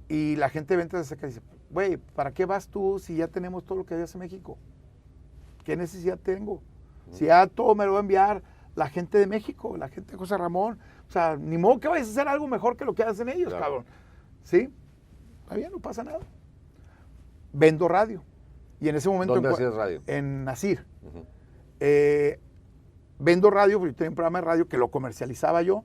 y la gente de ventas de Azteca dice, güey, ¿para qué vas tú si ya tenemos todo lo que hace México? ¿Qué necesidad tengo? Si ya todo me lo va a enviar la gente de México, la gente de José Ramón. O sea, ni modo que vayas a hacer algo mejor que lo que hacen ellos, claro, cabrón. ¿Sí? Está bien, no pasa nada. Vendo radio. Y en ese momento... ¿Dónde hacías radio? En Nasir. Uh-huh. Vendo radio, porque yo tenía un programa de radio que lo comercializaba yo.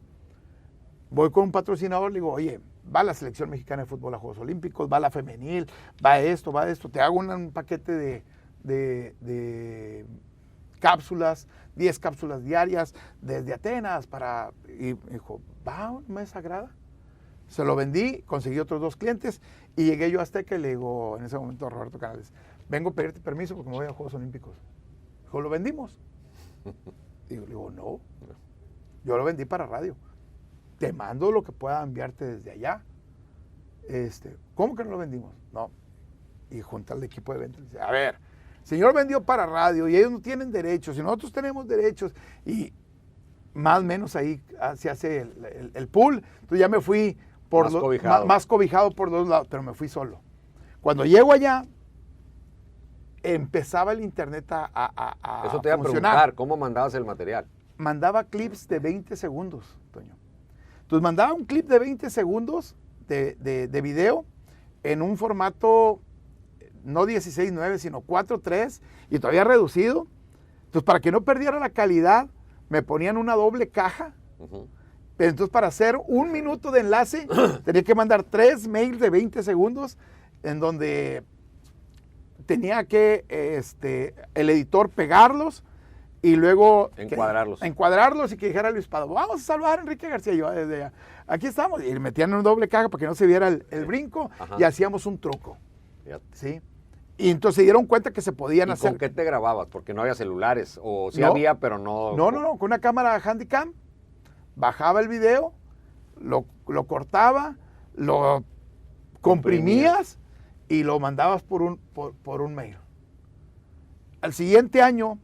Voy con un patrocinador, le digo, oye, va la selección mexicana de fútbol a Juegos Olímpicos, va la femenil, va esto, te hago un paquete de cápsulas, 10 cápsulas diarias desde Atenas y me dijo, va, me desagrada. Se lo vendí, conseguí otros 2 clientes y llegué yo a Azteca y le digo en ese momento a Roberto Canales, vengo a pedirte permiso porque me voy a Juegos Olímpicos. Dijo, ¿lo vendimos? Y le digo, no, yo lo vendí para radio. Te mando lo que pueda enviarte desde allá. ¿Cómo que no lo vendimos? No. Y junta al equipo de ventas y dice, a ver, el señor vendió para radio y ellos no tienen derechos y nosotros tenemos derechos, y más o menos ahí se hace el pool. Entonces ya me fui más cobijado por 2 lados, pero me fui solo. Cuando llego allá, empezaba el internet a Eso te iba a preguntar, ¿cómo mandabas el material? Mandaba clips de 20 segundos, Toño. Entonces mandaba un clip de 20 segundos de video en un formato no 16:9, sino 4:3 y todavía reducido. Entonces, para que no perdiera la calidad, me ponían una doble caja. Ujú. Entonces, para hacer 1 minuto de enlace, tenía que mandar 3 mails de 20 segundos, en donde tenía que el editor pegarlos y luego encuadrarlos y que dijera Luis Pado, vamos a salvar a Enrique García. Yo desde aquí estamos, y metían en una doble caja para que no se viera el brinco. Ajá. Y hacíamos un truco. ¿Sí? Y entonces se dieron cuenta que se podían hacer. ¿Con qué te grababas? Porque no había celulares, o sí no, había, pero no. No, con una cámara Handycam, bajaba el video, lo cortaba, lo comprimías y lo mandabas por un mail. Al siguiente año,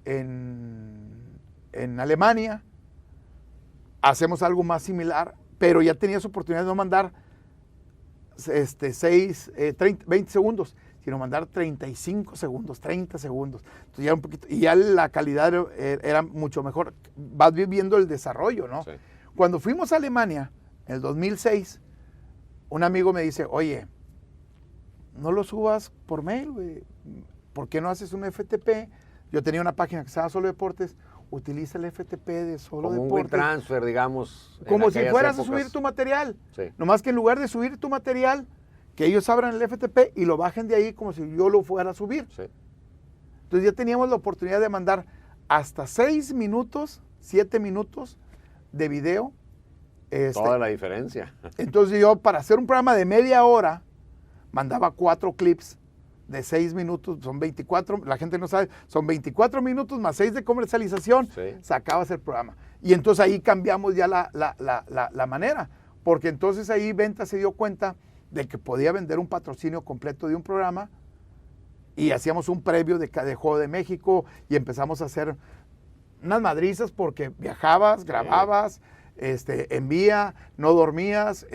en Alemania, hacemos algo más similar, pero ya tenías oportunidad de no mandar 20 segundos, sino mandar 35 segundos, 30 segundos. Entonces ya un poquito, y ya la calidad era mucho mejor. Vas viendo el desarrollo, ¿no? Sí. Cuando fuimos a Alemania, en el 2006, un amigo me dice, oye, no lo subas por mail, güey. ¿Por qué no haces un FTP? Yo tenía una página que se llama Solo Deportes. Utiliza el FTP de Solo Como Deportes. Un WeTransfer, digamos. Como si fueras a subir tu material. Sí. Nomás que en lugar de subir tu material, que ellos abran el FTP y lo bajen de ahí como si yo lo fuera a subir. Sí. Entonces ya teníamos la oportunidad de mandar hasta 6 minutos, 7 minutos de video. Toda la diferencia. Entonces yo, para hacer un programa de media hora, mandaba 4 clips de 6 minutos, son 24, la gente no sabe, son 24 minutos más 6 de comercialización, sí. Sacabas el programa. Y entonces ahí cambiamos ya la manera, porque entonces ahí Venta se dio cuenta de que podía vender un patrocinio completo de un programa y hacíamos un previo de Juego de México y empezamos a hacer unas madrizas porque viajabas, grababas, envía, no dormías,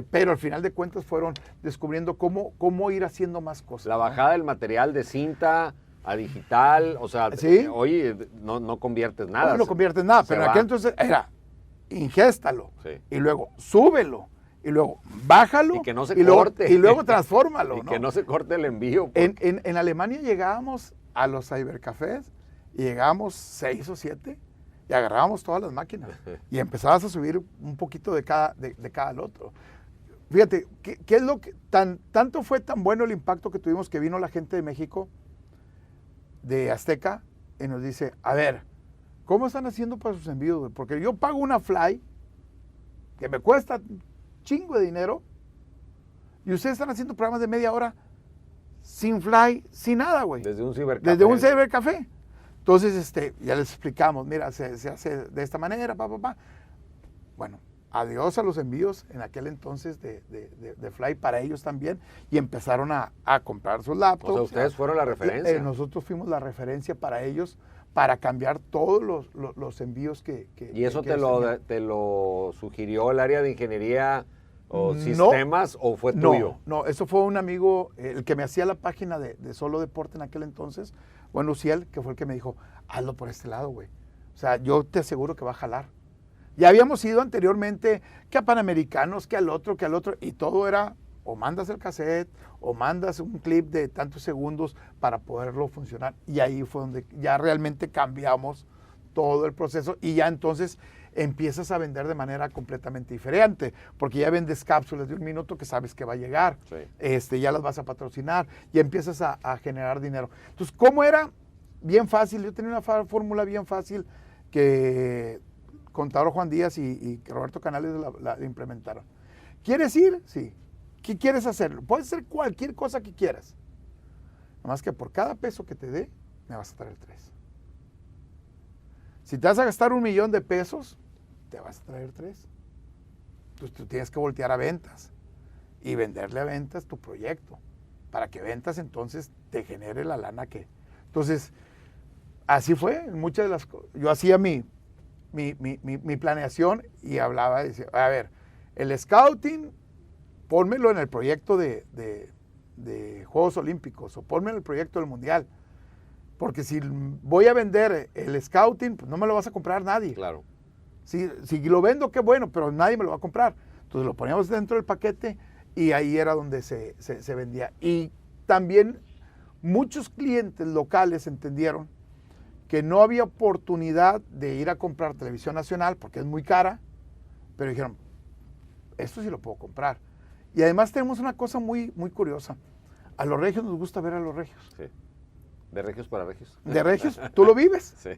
pero al final de cuentas fueron descubriendo cómo ir haciendo más cosas. La bajada del material de cinta a digital, o sea, ¿sí? Hoy no conviertes nada. No conviertes nada, pero en aquel entonces era, ingéstalo, sí. Y luego súbelo, y luego bájalo, y que no se corte. Y luego transfórmalo. Y ¿no? Que no se corte el envío. Porque... En Alemania llegábamos a los cybercafés y llegábamos 6 o 7 y agarrábamos todas las máquinas y empezabas a subir un poquito de cada al otro. Fíjate, ¿qué es lo que tanto fue tan bueno el impacto que tuvimos que vino la gente de México, de Azteca, y nos dice, a ver, ¿cómo están haciendo para sus envíos? Porque yo pago una fly que me cuesta un chingo de dinero y ustedes están haciendo programas de media hora sin fly, sin nada, güey. Desde un cibercafé. Desde un cibercafé. Entonces, ya les explicamos, mira, se hace de esta manera, Bueno, adiós a los envíos en aquel entonces de Fly para ellos también, y empezaron a comprar sus laptops. O sea, ustedes fueron la referencia. Nosotros fuimos la referencia para ellos, para cambiar todos los envíos que ¿Y eso te lo sugirió el área de ingeniería o sistemas o fue tuyo? No, eso fue un amigo, el que me hacía la página de Solo Deporte en aquel entonces, bueno, Luciel, que fue el que me dijo, hazlo por este lado, güey. O sea, yo te aseguro que va a jalar. Ya habíamos ido anteriormente que a Panamericanos, que al otro, y todo era, o mandas el cassette, o mandas un clip de tantos segundos para poderlo funcionar. Y ahí fue donde ya realmente cambiamos todo el proceso y ya entonces empiezas a vender de manera completamente diferente, porque ya vendes cápsulas de 1 minuto que sabes que va a llegar, sí. Ya las vas a patrocinar, ya empiezas a generar dinero. Entonces, ¿cómo era? Bien fácil, yo tenía una fórmula bien fácil que Contador Juan Díaz y Roberto Canales la implementaron. ¿Quieres ir? Sí. ¿Qué quieres hacer? Puedes hacer cualquier cosa que quieras, nomás que por cada peso que te dé, me vas a traer 3. Si te vas a gastar $1,000,000 de pesos, te vas a traer 3. Entonces tú tienes que voltear a ventas y venderle a ventas tu proyecto para que ventas entonces te genere la lana que... Entonces, así fue. Muchas de las cosas. Yo hacía mi planeación y hablaba, decía, a ver, el scouting, pónmelo en el proyecto de Juegos Olímpicos o pónmelo en el proyecto del Mundial. Porque si voy a vender el scouting, pues no me lo vas a comprar nadie. Claro. Si lo vendo, qué bueno, pero nadie me lo va a comprar. Entonces lo poníamos dentro del paquete y ahí era donde se vendía. Y también muchos clientes locales entendieron que no había oportunidad de ir a comprar televisión nacional porque es muy cara, pero dijeron, esto sí lo puedo comprar. Y además tenemos una cosa muy, muy curiosa. A los regios nos gusta ver a los regios. Sí. De regios para regios. De regios, tú lo vives. Sí.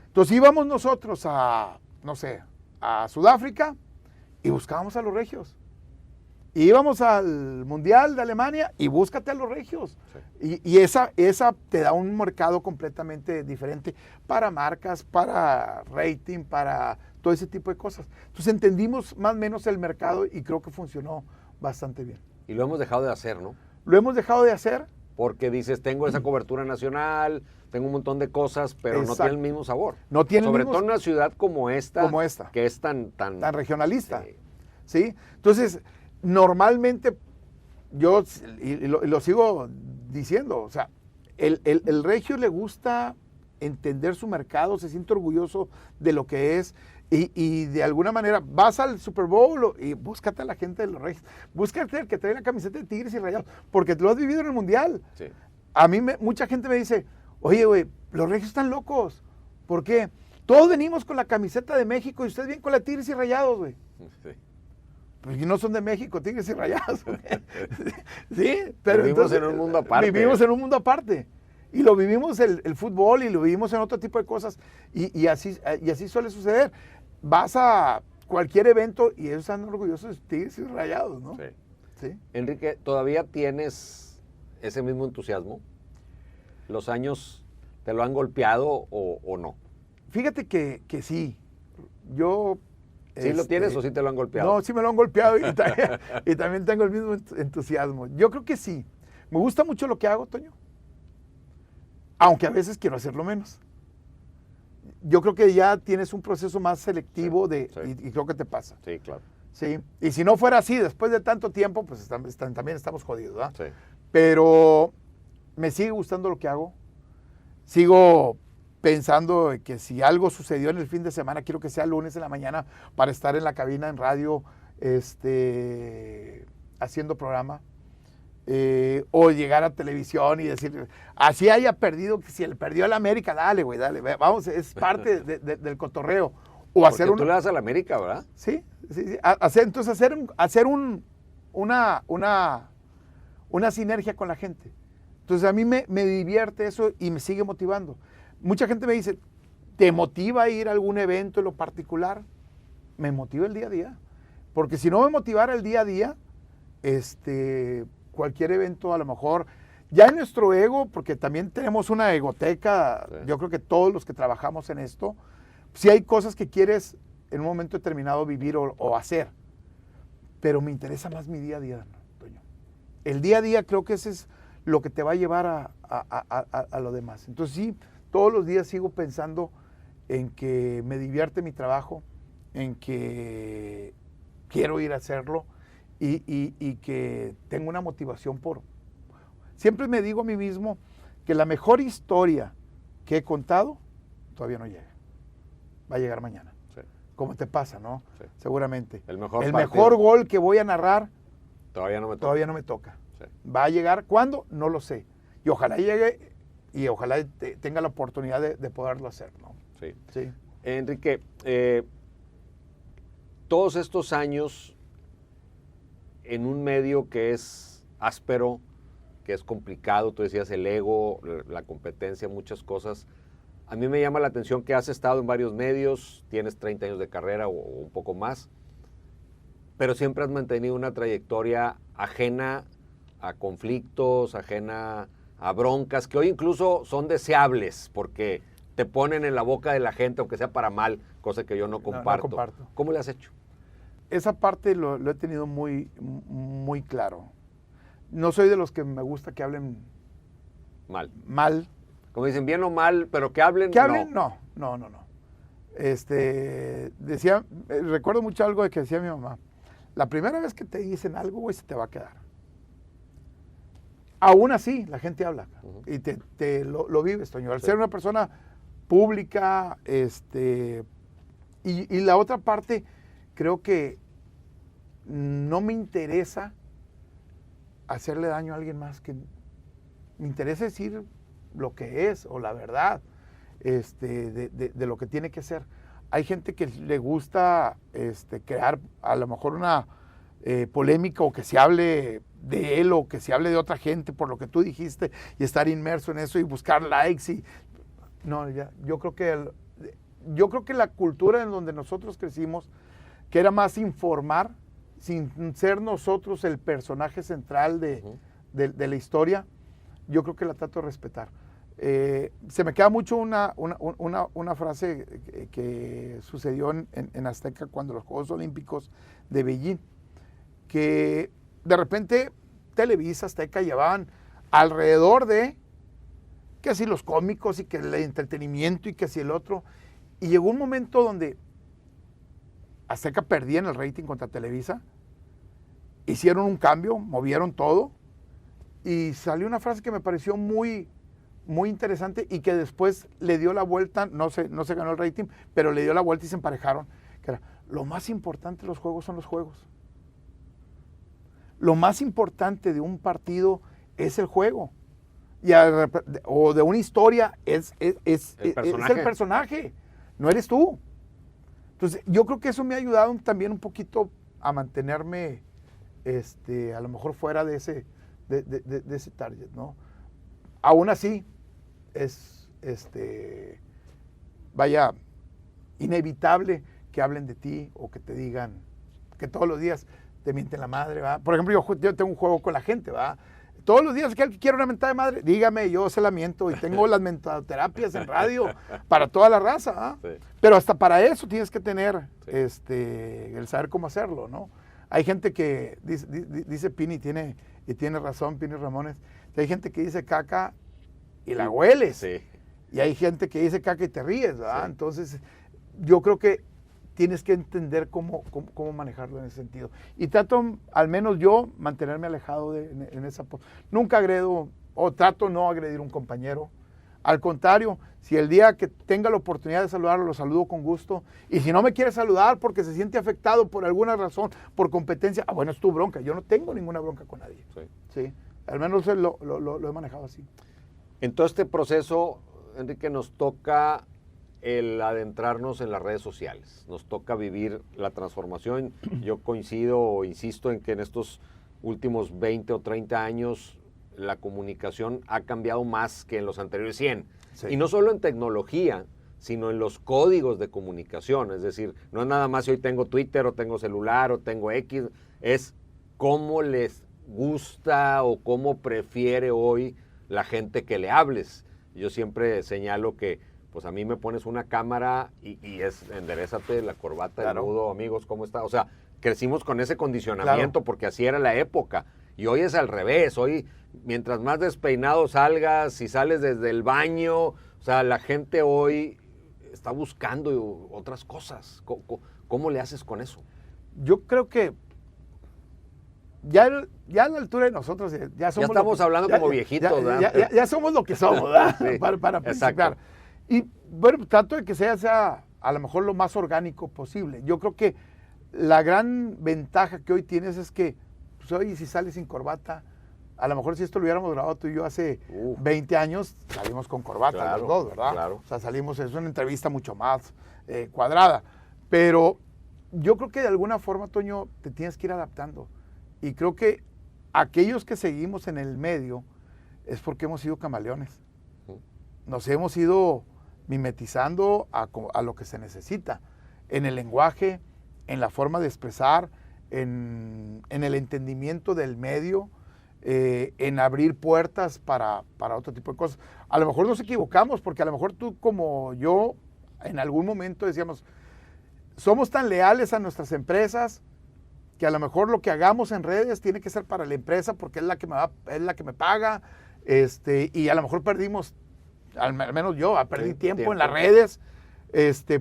Entonces íbamos nosotros a, no sé, a Sudáfrica y buscábamos a los regios. Íbamos al Mundial de Alemania y búscate a los regios. Sí. Y esa te da un mercado completamente diferente para marcas, para rating, para todo ese tipo de cosas. Entonces entendimos más o menos el mercado y creo que funcionó bastante bien. Y lo hemos dejado de hacer, ¿no? Lo hemos dejado de hacer. Porque dices, tengo esa cobertura nacional, tengo un montón de cosas, pero Exacto. no tiene el mismo sabor. No tiene Sobre el mismo... todo en una ciudad como esta. Que es tan regionalista. Sí. ¿Sí? Entonces, normalmente, yo lo sigo diciendo, o sea, el regio le gusta entender su mercado, se siente orgulloso de lo que es, y de alguna manera vas al Super Bowl y búscate a la gente de los regios, búscate el que trae la camiseta de Tigres y Rayados, porque lo has vivido en el Mundial. Sí. A mí mucha gente me dice, oye, güey, los regios están locos. ¿Por qué? Todos venimos con la camiseta de México y ustedes vienen con la Tigres y Rayados, güey. Sí. Pues no son de México, Tigres y Rayados. Sí, pero vivimos entonces, en un mundo aparte. Vivimos en un mundo aparte. Y lo vivimos el fútbol y lo vivimos en otro tipo de cosas. Y así suele suceder. Vas a cualquier evento y ellos están orgullosos de Tigres y Rayados, ¿no? Sí. Sí. Enrique, ¿todavía tienes ese mismo entusiasmo? ¿Los años te lo han golpeado o no? Fíjate que sí. Yo... ¿Sí lo tienes o sí te lo han golpeado? No, sí me lo han golpeado y también tengo el mismo entusiasmo. Yo creo que sí. Me gusta mucho lo que hago, Toño. Aunque a veces quiero hacerlo menos. Yo creo que ya tienes un proceso más selectivo y creo que te pasa. Sí, claro. Sí. Y si no fuera así, después de tanto tiempo, pues también estamos jodidos, ¿verdad? Sí. Pero me sigue gustando lo que hago. Sigo pensando que si algo sucedió en el fin de semana, quiero que sea lunes en la mañana para estar en la cabina en radio haciendo programa. O llegar a televisión y decir, así haya perdido, si él perdió el América, dale, güey, dale, vamos, es parte del cotorreo. O porque hacer tú le das a la América, ¿verdad? Sí. Hacer una sinergia con la gente. Entonces a mí me divierte eso y me sigue motivando. Mucha gente me dice, ¿te motiva a ir a algún evento en lo particular? Me motiva el día a día. Porque si no me motivara el día a día, cualquier evento a lo mejor, ya en nuestro ego, porque también tenemos una egoteca, sí. Yo creo que todos los que trabajamos en esto, si hay cosas que quieres en un momento determinado vivir o hacer, pero me interesa más mi día a día, Toño. El día a día creo que ese es lo que te va a llevar a lo demás. Entonces sí, todos los días sigo pensando en que me divierte mi trabajo, en que quiero ir a hacerlo y que tengo una motivación por... Siempre me digo a mí mismo que la mejor historia que he contado todavía no llega. Va a llegar mañana. Sí. Como te pasa, ¿no? Sí. Seguramente. El mejor gol que voy a narrar todavía no me toca. Sí. Va a llegar, ¿cuándo? No lo sé. Y ojalá llegue y ojalá tenga la oportunidad de poderlo hacer, ¿no? Sí. Sí. Enrique, todos estos años en un medio que es áspero, que es complicado, tú decías el ego, la competencia, muchas cosas. A mí me llama la atención que has estado en varios medios, tienes 30 años de carrera o un poco más, pero siempre has mantenido una trayectoria ajena a conflictos, ajena a broncas, que hoy incluso son deseables porque te ponen en la boca de la gente, aunque sea para mal, cosa que yo no comparto. No comparto. ¿Cómo le has hecho? Esa parte lo he tenido muy, muy claro. No soy de los que me gusta que hablen mal. Como dicen, bien o mal, pero que hablen, no. Recuerdo mucho algo de que decía mi mamá. La primera vez que te dicen algo, güey, se te va a quedar. Aún así, la gente habla. Uh-huh. Y te lo vives, Toño. Al ser una persona pública, y la otra parte, creo que no me interesa hacerle daño a alguien más que me interesa decir lo que es o la verdad de lo que tiene que ser. Hay gente que le gusta crear a lo mejor una polémica o que se hable de él o que se hable de otra gente por lo que tú dijiste y estar inmerso en eso y buscar likes y no, yo creo que la cultura en donde nosotros crecimos, que era más informar sin ser nosotros el personaje central de la historia, yo creo que la trato de respetar. Se me queda mucho una frase que sucedió en Azteca cuando los Juegos Olímpicos de Beijing, que de repente Televisa, Azteca llevaban alrededor de que si los cómicos y que el entretenimiento y que si el otro, y llegó un momento donde Azteca perdía en el rating contra Televisa, hicieron un cambio, movieron todo y salió una frase que me pareció muy interesante y que después le dio la vuelta, no se ganó el rating, pero le dio la vuelta y se emparejaron, que era, lo más importante de los juegos son los juegos. Lo más importante de un partido es el juego. O de una historia es el personaje, no eres tú. Entonces, yo creo que eso me ha ayudado también un poquito a mantenerme a lo mejor fuera de ese target, ¿no? Aún así, es vaya, inevitable que hablen de ti o que te digan que todos los días te mienten la madre, ¿va? Por ejemplo, yo tengo un juego con la gente, ¿va? Todos los días que alguien quiere una mentada de madre, dígame, yo se la miento y tengo las mentoterapias en radio para toda la raza, ¿va? Sí. Pero hasta para eso tienes que tener el saber cómo hacerlo, ¿no? Hay gente que dice Pini y tiene razón, Pini Ramones, hay gente que dice caca y la hueles. Sí. Y hay gente que dice caca y te ríes, ¿verdad? Sí. Entonces, yo creo que tienes que entender cómo manejarlo en ese sentido. Y trato, al menos yo, mantenerme alejado en esa... Nunca agredo, o trato no agredir a un compañero. Al contrario, si el día que tenga la oportunidad de saludarlo, lo saludo con gusto. Y si no me quiere saludar porque se siente afectado por alguna razón, por competencia, bueno, es tu bronca. Yo no tengo ninguna bronca con nadie. Sí. Al menos lo he manejado así. En todo este proceso, Enrique, nos toca el adentrarnos en las redes sociales. Nos toca vivir la transformación. Yo coincido o insisto en que en estos últimos 20 o 30 años la comunicación ha cambiado más que en los anteriores 100. Sí. Y no solo en tecnología, sino en los códigos de comunicación. Es decir, no es nada más si hoy tengo Twitter o tengo celular o tengo X, es cómo les gusta o cómo prefiere hoy la gente que le hables. Yo siempre señalo que pues a mí me pones una cámara y es enderezate la corbata, claro. El nudo, amigos, ¿cómo está? O sea, crecimos con ese condicionamiento, claro. Porque así era la época. Y hoy es al revés. Hoy, mientras más despeinado salgas, si sales desde el baño, o sea, la gente hoy está buscando otras cosas. ¿Cómo le haces con eso? Yo creo que ya a la altura de nosotros ya somos... Ya estamos hablando como viejitos, ¿verdad? Ya somos lo que somos, ¿verdad? Sí, para exacto. Y bueno, trato de que sea a lo mejor lo más orgánico posible. Yo creo que la gran ventaja que hoy tienes es que pues hoy si sales sin corbata, a lo mejor si esto lo hubiéramos grabado tú y yo hace 20 años, salimos con corbata, claro, los dos, ¿verdad? Claro. O sea, es una entrevista mucho más cuadrada. Pero yo creo que de alguna forma, Toño, te tienes que ir adaptando. Y creo que aquellos que seguimos en el medio es porque hemos sido camaleones. Nos hemos ido mimetizando a lo que se necesita, en el lenguaje, en la forma de expresar, en el entendimiento del medio, en abrir puertas para otro tipo de cosas. A lo mejor nos equivocamos, porque a lo mejor tú como yo, en algún momento decíamos, somos tan leales a nuestras empresas, que a lo mejor lo que hagamos en redes tiene que ser para la empresa, porque es la que me paga, y a lo mejor perdimos, al menos yo, perdí tiempo en las redes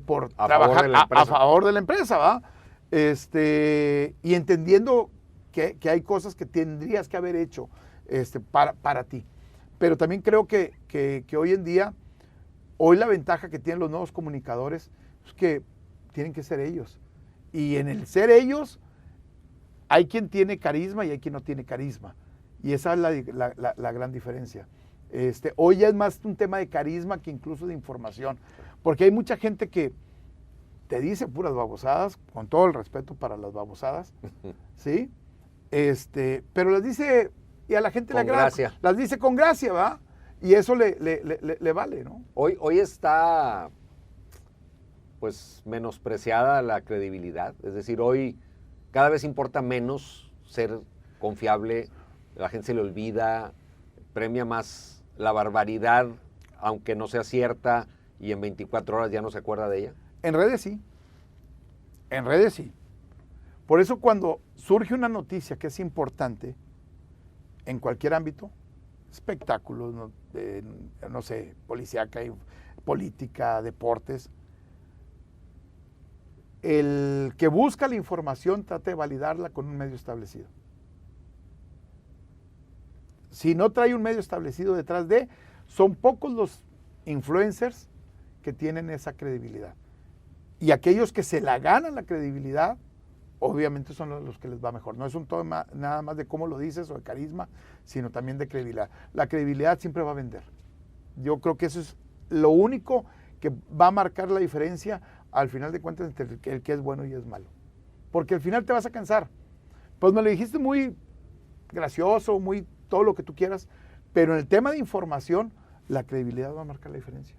por trabajar a favor de la empresa, ¿va? Y entendiendo que hay cosas que tendrías que haber hecho para ti. Pero también creo que hoy en día, hoy la ventaja que tienen los nuevos comunicadores es que tienen que ser ellos. Y en el ser ellos, hay quien tiene carisma y hay quien no tiene carisma. Y esa es la gran diferencia. Hoy ya es más un tema de carisma que incluso de información, porque hay mucha gente que te dice puras babosadas, con todo el respeto para las babosadas, ¿sí? Pero las dice, y a la gente le agrada, gracia. las dice con gracia, ¿va? Y eso le vale, ¿no? Hoy está, pues, menospreciada la credibilidad, es decir, hoy cada vez importa menos ser confiable, la gente se le olvida, premia más la barbaridad, aunque no sea cierta, y en 24 horas ya no se acuerda de ella. En redes sí. En redes sí. Por eso cuando surge una noticia que es importante en cualquier ámbito, espectáculos, no sé, policíaca, política, deportes, el que busca la información trata de validarla con un medio establecido. Si no trae un medio establecido detrás son pocos los influencers que tienen esa credibilidad. Y aquellos que se la ganan la credibilidad, obviamente son los que les va mejor. No es un tema nada más de cómo lo dices o de carisma, sino también de credibilidad. La credibilidad siempre va a vender. Yo creo que eso es lo único que va a marcar la diferencia al final de cuentas entre el que es bueno y es malo. Porque al final te vas a cansar. Pues me lo dijiste muy gracioso, muy todo lo que tú quieras, pero en el tema de información, la credibilidad va a marcar la diferencia.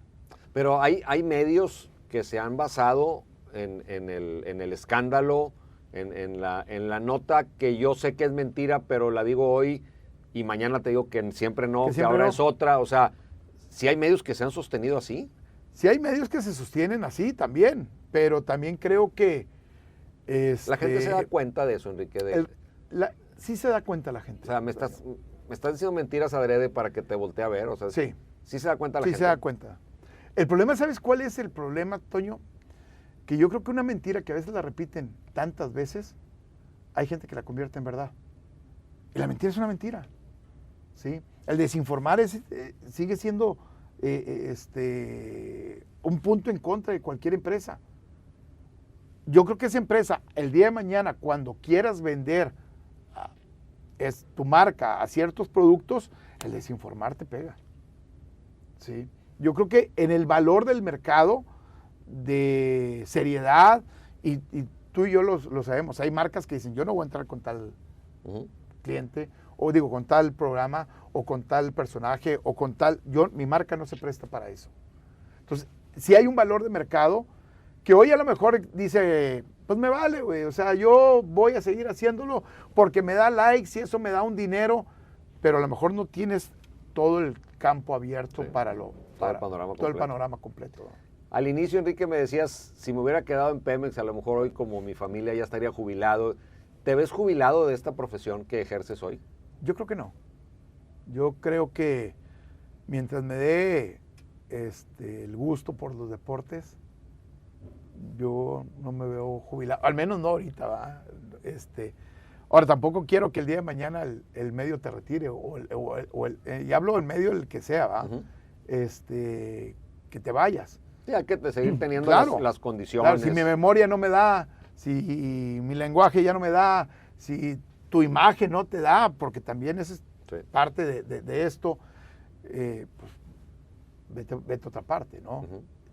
Pero hay medios que se han basado en el escándalo, en la nota que yo sé que es mentira, pero la digo hoy y mañana te digo que siempre no, que ahora no. Es otra. O sea, ¿sí hay medios que se han sostenido así? Sí hay medios que se sostienen así también, pero también creo que... La gente se da cuenta de eso, Enrique. Sí se da cuenta la gente. O sea, me estás diciendo mentiras adrede para que te voltee a ver. O sea, sí. Sí se da cuenta la gente. Sí se da cuenta. El problema, ¿sabes cuál es el problema, Toño? Que yo creo que una mentira que a veces la repiten tantas veces, hay gente que la convierte en verdad. Y la mentira es una mentira. ¿Sí? El desinformar sigue siendo un punto en contra de cualquier empresa. Yo creo que esa empresa, el día de mañana, cuando quieras vender tu marca a ciertos productos, el desinformar te pega. ¿Sí? Yo creo que en el valor del mercado de seriedad, y tú y yo lo sabemos, hay marcas que dicen, yo no voy a entrar con tal cliente, o digo, con tal programa, o con tal personaje, o con tal, mi marca no se presta para eso. Entonces, si hay un valor de mercado, que hoy a lo mejor dice, pues me vale, güey, o sea, yo voy a seguir haciéndolo porque me da likes y eso me da un dinero, pero a lo mejor no tienes todo el campo abierto para todo el panorama completo. Al inicio, Enrique, me decías, si me hubiera quedado en Pemex, a lo mejor hoy como mi familia ya estaría jubilado. ¿Te ves jubilado de esta profesión que ejerces hoy? Yo creo que no. Yo creo que mientras me dé el gusto por los deportes, yo no me veo jubilado, al menos no ahorita, ¿va? Ahora, tampoco quiero que el día de mañana el medio te retire, y hablo del medio el que sea, ¿va? Que te vayas. Sí, hay que seguir teniendo las condiciones. Claro, si mi memoria no me da, si mi lenguaje ya no me da, si tu imagen no te da, porque también eso es parte de esto, pues vete a otra parte, ¿no?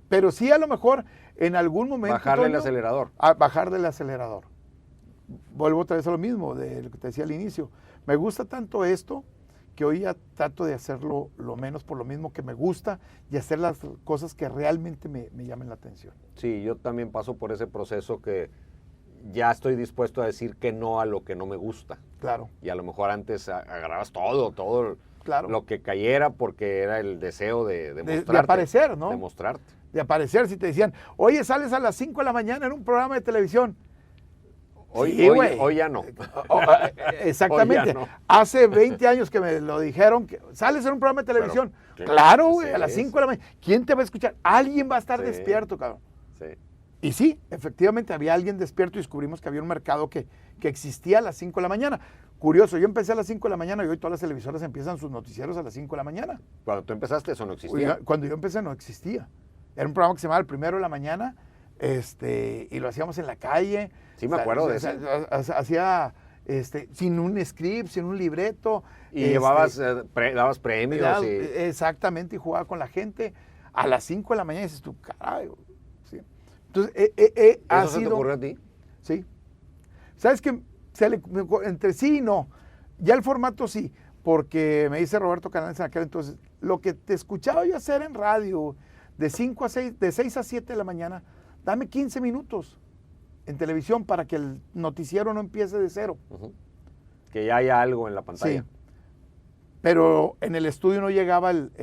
Pero sí, a lo mejor en algún momento... Bajarle el acelerador. Bajarle el acelerador. Vuelvo otra vez a lo mismo, de lo que te decía al inicio. Me gusta tanto esto que hoy ya trato de hacerlo lo menos por lo mismo que me gusta y hacer las cosas que realmente me llamen la atención. Sí, yo también paso por ese proceso que ya estoy dispuesto a decir que no a lo que no me gusta. Claro. Y a lo mejor antes agarrabas todo claro. Lo que cayera porque era el deseo de mostrarte. De aparecer, ¿no? De mostrarte. De aparecer, si te decían, oye, sales a las 5 de la mañana en un programa de televisión. Hoy ya no. Exactamente. Hoy ya no. Hace 20 años que me lo dijeron, que sales en un programa de televisión. Pero, claro, güey, a las 5 de la mañana. ¿Quién te va a escuchar? Alguien va a estar despierto, cabrón. Sí. Y sí, efectivamente había alguien despierto y descubrimos que había un mercado que existía a las 5 de la mañana. Curioso, yo empecé a las 5 de la mañana y hoy todas las televisoras empiezan sus noticieros a las 5 de la mañana. Cuando tú empezaste eso no existía. Cuando yo empecé no existía. Era un programa que se llamaba El Primero de la Mañana, y lo hacíamos en la calle. Sí, me acuerdo de eso. Hacía sin un script, sin un libreto. Y dabas premios. Exactamente, y jugaba con la gente. A las 5 de la mañana dices tú, caray. ¿Sí? Entonces, ¿Eso se te ocurrió a ti? Sí. ¿Sabes qué? Entre sí y no. Ya el formato sí, porque me dice Roberto Canales en aquel entonces, lo que te escuchaba yo hacer en radio, de 5 a 6, de 6 a 7 de la mañana, dame 15 minutos en televisión para que el noticiero no empiece de cero. Uh-huh. Que ya haya algo en la pantalla. Sí. Pero en el estudio no llegaba el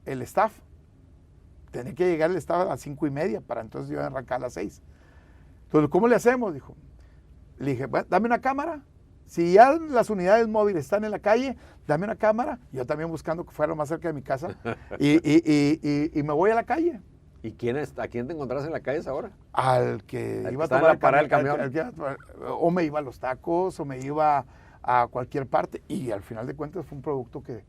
staff. Tenía que llegar el staff a las 5:30 para entonces yo arrancar a las 6. Entonces, ¿cómo le hacemos? Dijo. Le dije, bueno, dame una cámara. Si ya las unidades móviles están en la calle, dame una cámara. Yo también buscando que fuera lo más cerca de mi casa. y me voy a la calle. ¿Y a quién te encontraste en la calle ahora? Al que iba a parar el camión. O me iba a los tacos, o me iba a cualquier parte. Y al final de cuentas fue un producto que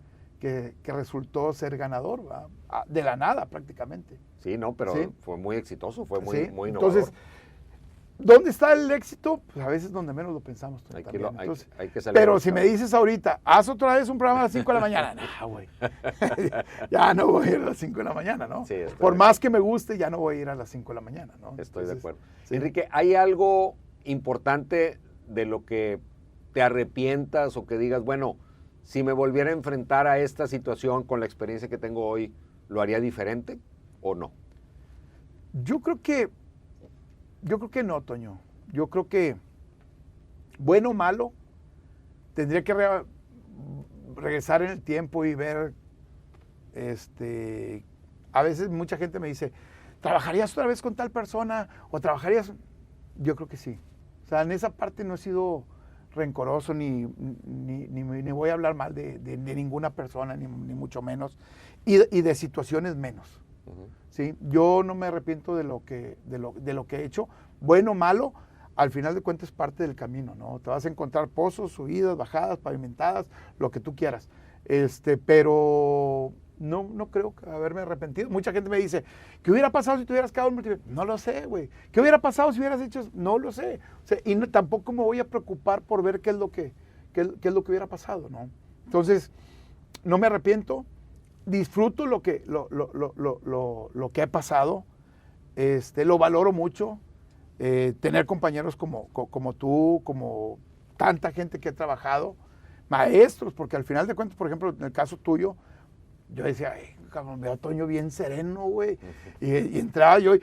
resultó ser ganador, ¿verdad? De la nada prácticamente. Sí, no, pero ¿sí? Fue muy exitoso, fue muy, ¿sí? muy innovador. Entonces, ¿dónde está el éxito? Pues a veces donde menos lo pensamos. Hay que pero si me dices ahorita, haz otra vez un programa a las 5 de la mañana. No, güey. Ya no voy a ir a las 5 de la mañana, ¿no? Sí, por más que me guste, ya no voy a ir a las 5 de la mañana, ¿no? Estoy de acuerdo. Sí. Enrique, ¿hay algo importante de lo que te arrepientas o que digas, bueno, si me volviera a enfrentar a esta situación con la experiencia que tengo hoy, ¿lo haría diferente o no? Yo creo que no, Toño. Yo creo que, bueno o malo, tendría que regresar en el tiempo y ver, a veces mucha gente me dice, ¿trabajarías otra vez con tal persona? ¿O trabajarías? Yo creo que sí. O sea, en esa parte no he sido rencoroso ni voy a hablar mal de ninguna persona, ni mucho menos, y de situaciones menos. Uh-huh. ¿Sí? Yo no me arrepiento de lo que he hecho, bueno o malo, al final de cuentas es parte del camino, ¿no? Te vas a encontrar pozos, subidas, bajadas, pavimentadas, lo que tú quieras. Pero no creo haberme arrepentido. Mucha gente me dice, ¿qué hubiera pasado si te hubieras quedado en multimedia? No lo sé, güey. ¿Qué hubiera pasado si hubieras hecho eso? No lo sé. O sea, y tampoco me voy a preocupar por ver qué es lo que hubiera pasado, ¿no? Entonces, no me arrepiento. Disfruto lo que ha pasado, lo valoro mucho, tener compañeros como tú, como tanta gente que he trabajado, maestros, porque al final de cuentas, por ejemplo, en el caso tuyo, yo decía, ay, cabrón, veo a Toño bien sereno, güey, y entraba yo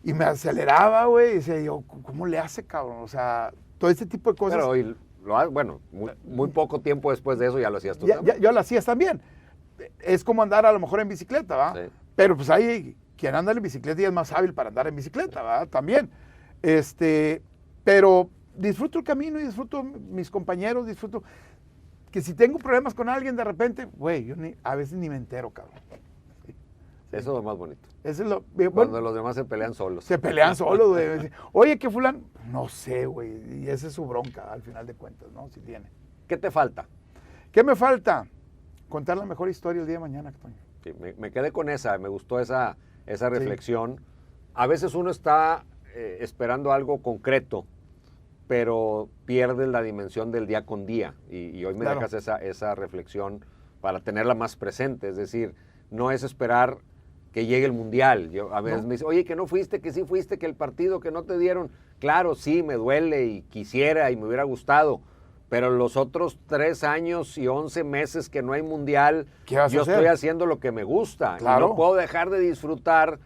y me aceleraba, güey, y decía yo, ¿cómo le hace, cabrón? O sea, todo este tipo de cosas. Pero hoy muy poco tiempo después de eso ya lo hacías tú también. Yo lo hacías también. Es como andar a lo mejor en bicicleta, ¿va? Sí. Pero pues hay quien anda en bicicleta y es más hábil para andar en bicicleta, ¿va? También. Pero disfruto el camino y disfruto mis compañeros, disfruto que si tengo problemas con alguien de repente, güey, yo a veces ni me entero, cabrón. Sí. Eso es lo más bonito. Eso es cuando los demás se pelean solos. Se pelean solos, güey. Oye, ¿qué fulano? No sé, güey. Y esa es su bronca, al final de cuentas, ¿no? Si tiene. ¿Qué te falta? ¿Qué me falta? Contar la mejor historia el día de mañana, Toño. Sí, me quedé con esa, me gustó esa reflexión. Sí. A veces uno está esperando algo concreto, pero pierdes la dimensión del día con día. Y hoy me dejas esa reflexión para tenerla más presente. Es decir, no es esperar que llegue el Mundial. Yo a veces me dice, oye, que no fuiste, que sí fuiste, que el partido que no te dieron. Claro, sí, me duele y quisiera y me hubiera gustado. Pero los otros 3 años y 11 meses que no hay Mundial, yo estoy haciendo lo que me gusta. Claro. Y no puedo dejar de disfrutar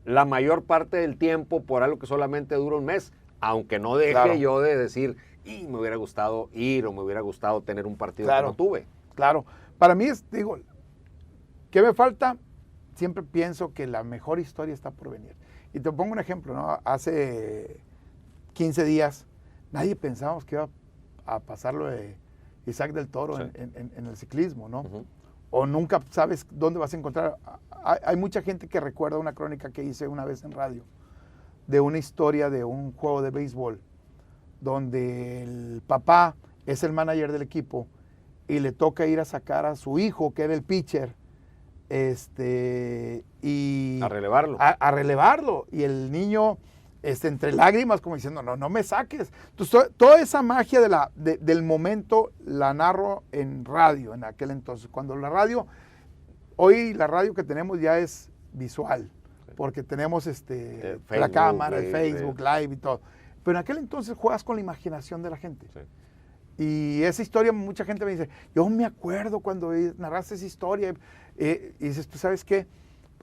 la mayor parte del tiempo por algo que solamente dura un mes. Aunque no deje yo de decir, me hubiera gustado ir o me hubiera gustado tener un partido que no tuve. Claro. Para mí ¿qué me falta? Siempre pienso que la mejor historia está por venir. Y te pongo un ejemplo, ¿no? Hace 15 días nadie pensábamos que iba a pasarlo de Isaac del Toro sí. en el ciclismo, ¿no? Uh-huh. O nunca sabes dónde vas a encontrar. Hay mucha gente que recuerda una crónica que hice una vez en radio de una historia de un juego de béisbol donde el papá es el manager del equipo y le toca ir a sacar a su hijo, que era el pitcher, y a relevarlo. A relevarlo. Y el niño entre lágrimas, como diciendo, no me saques. Entonces, toda esa magia del momento la narro en radio en aquel entonces. Cuando hoy la radio que tenemos ya es visual, porque tenemos Facebook, la cámara, el Live, Facebook Live y todo. Pero en aquel entonces juegas con la imaginación de la gente. Sí. Y esa historia, mucha gente me dice, yo me acuerdo cuando narraste esa historia. Y dices, ¿tú sabes qué?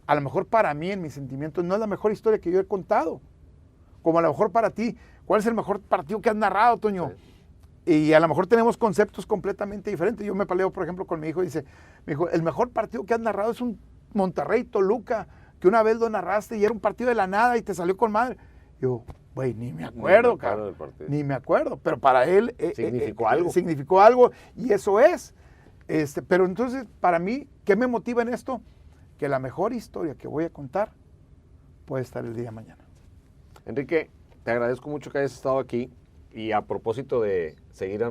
A lo mejor para mí, en mis sentimientos, no es la mejor historia que yo he contado. Como a lo mejor para ti, ¿cuál es el mejor partido que has narrado, Toño? Sí. Y a lo mejor tenemos conceptos completamente diferentes. Yo me peleo, por ejemplo, con mi hijo y me dijo, el mejor partido que has narrado es un Monterrey-Toluca, que una vez lo narraste y era un partido de la nada y te salió con madre. Yo, güey, ni me acuerdo, cabrón. Ni me acuerdo, pero para él significó algo. Significó algo y eso es. Pero entonces, para mí, ¿qué me motiva en esto? Que la mejor historia que voy a contar puede estar el día de mañana. Enrique, te agradezco mucho que hayas estado aquí y a propósito de seguir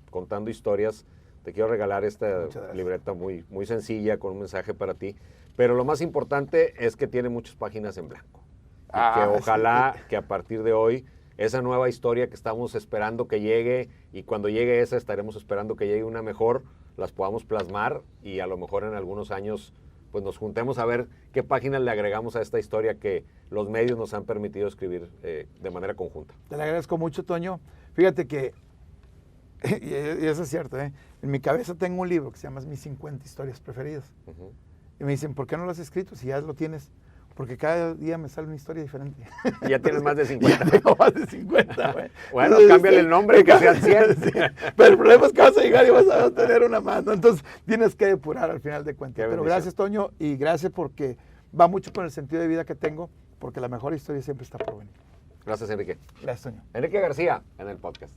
contando historias, te quiero regalar esta libreta muy, muy sencilla con un mensaje para ti, pero lo más importante es que tiene muchas páginas en blanco. Y que ojalá que a partir de hoy esa nueva historia que estamos esperando que llegue y cuando llegue esa estaremos esperando que llegue una mejor, las podamos plasmar y a lo mejor en algunos años pues nos juntemos a ver qué páginas le agregamos a esta historia que los medios nos han permitido escribir de manera conjunta. Te le agradezco mucho, Toño. Fíjate que, y eso es cierto, en mi cabeza tengo un libro que se llama Mis 50 historias preferidas. Y me dicen, ¿por qué no lo has escrito si ya lo tienes? Porque cada día me sale una historia diferente. Y ya tienes más de 50. Ya tengo más de 50, güey. Bueno, cámbiale el nombre, que sean 100. Sí. Pero el problema es que vas a llegar y vas a tener una más, ¿no? Entonces, tienes que depurar al final de cuentas. Pero gracias, Toño, y gracias porque va mucho con el sentido de vida que tengo, porque la mejor historia siempre está por venir. Gracias, Enrique. Gracias, Toño. Enrique García, en el podcast.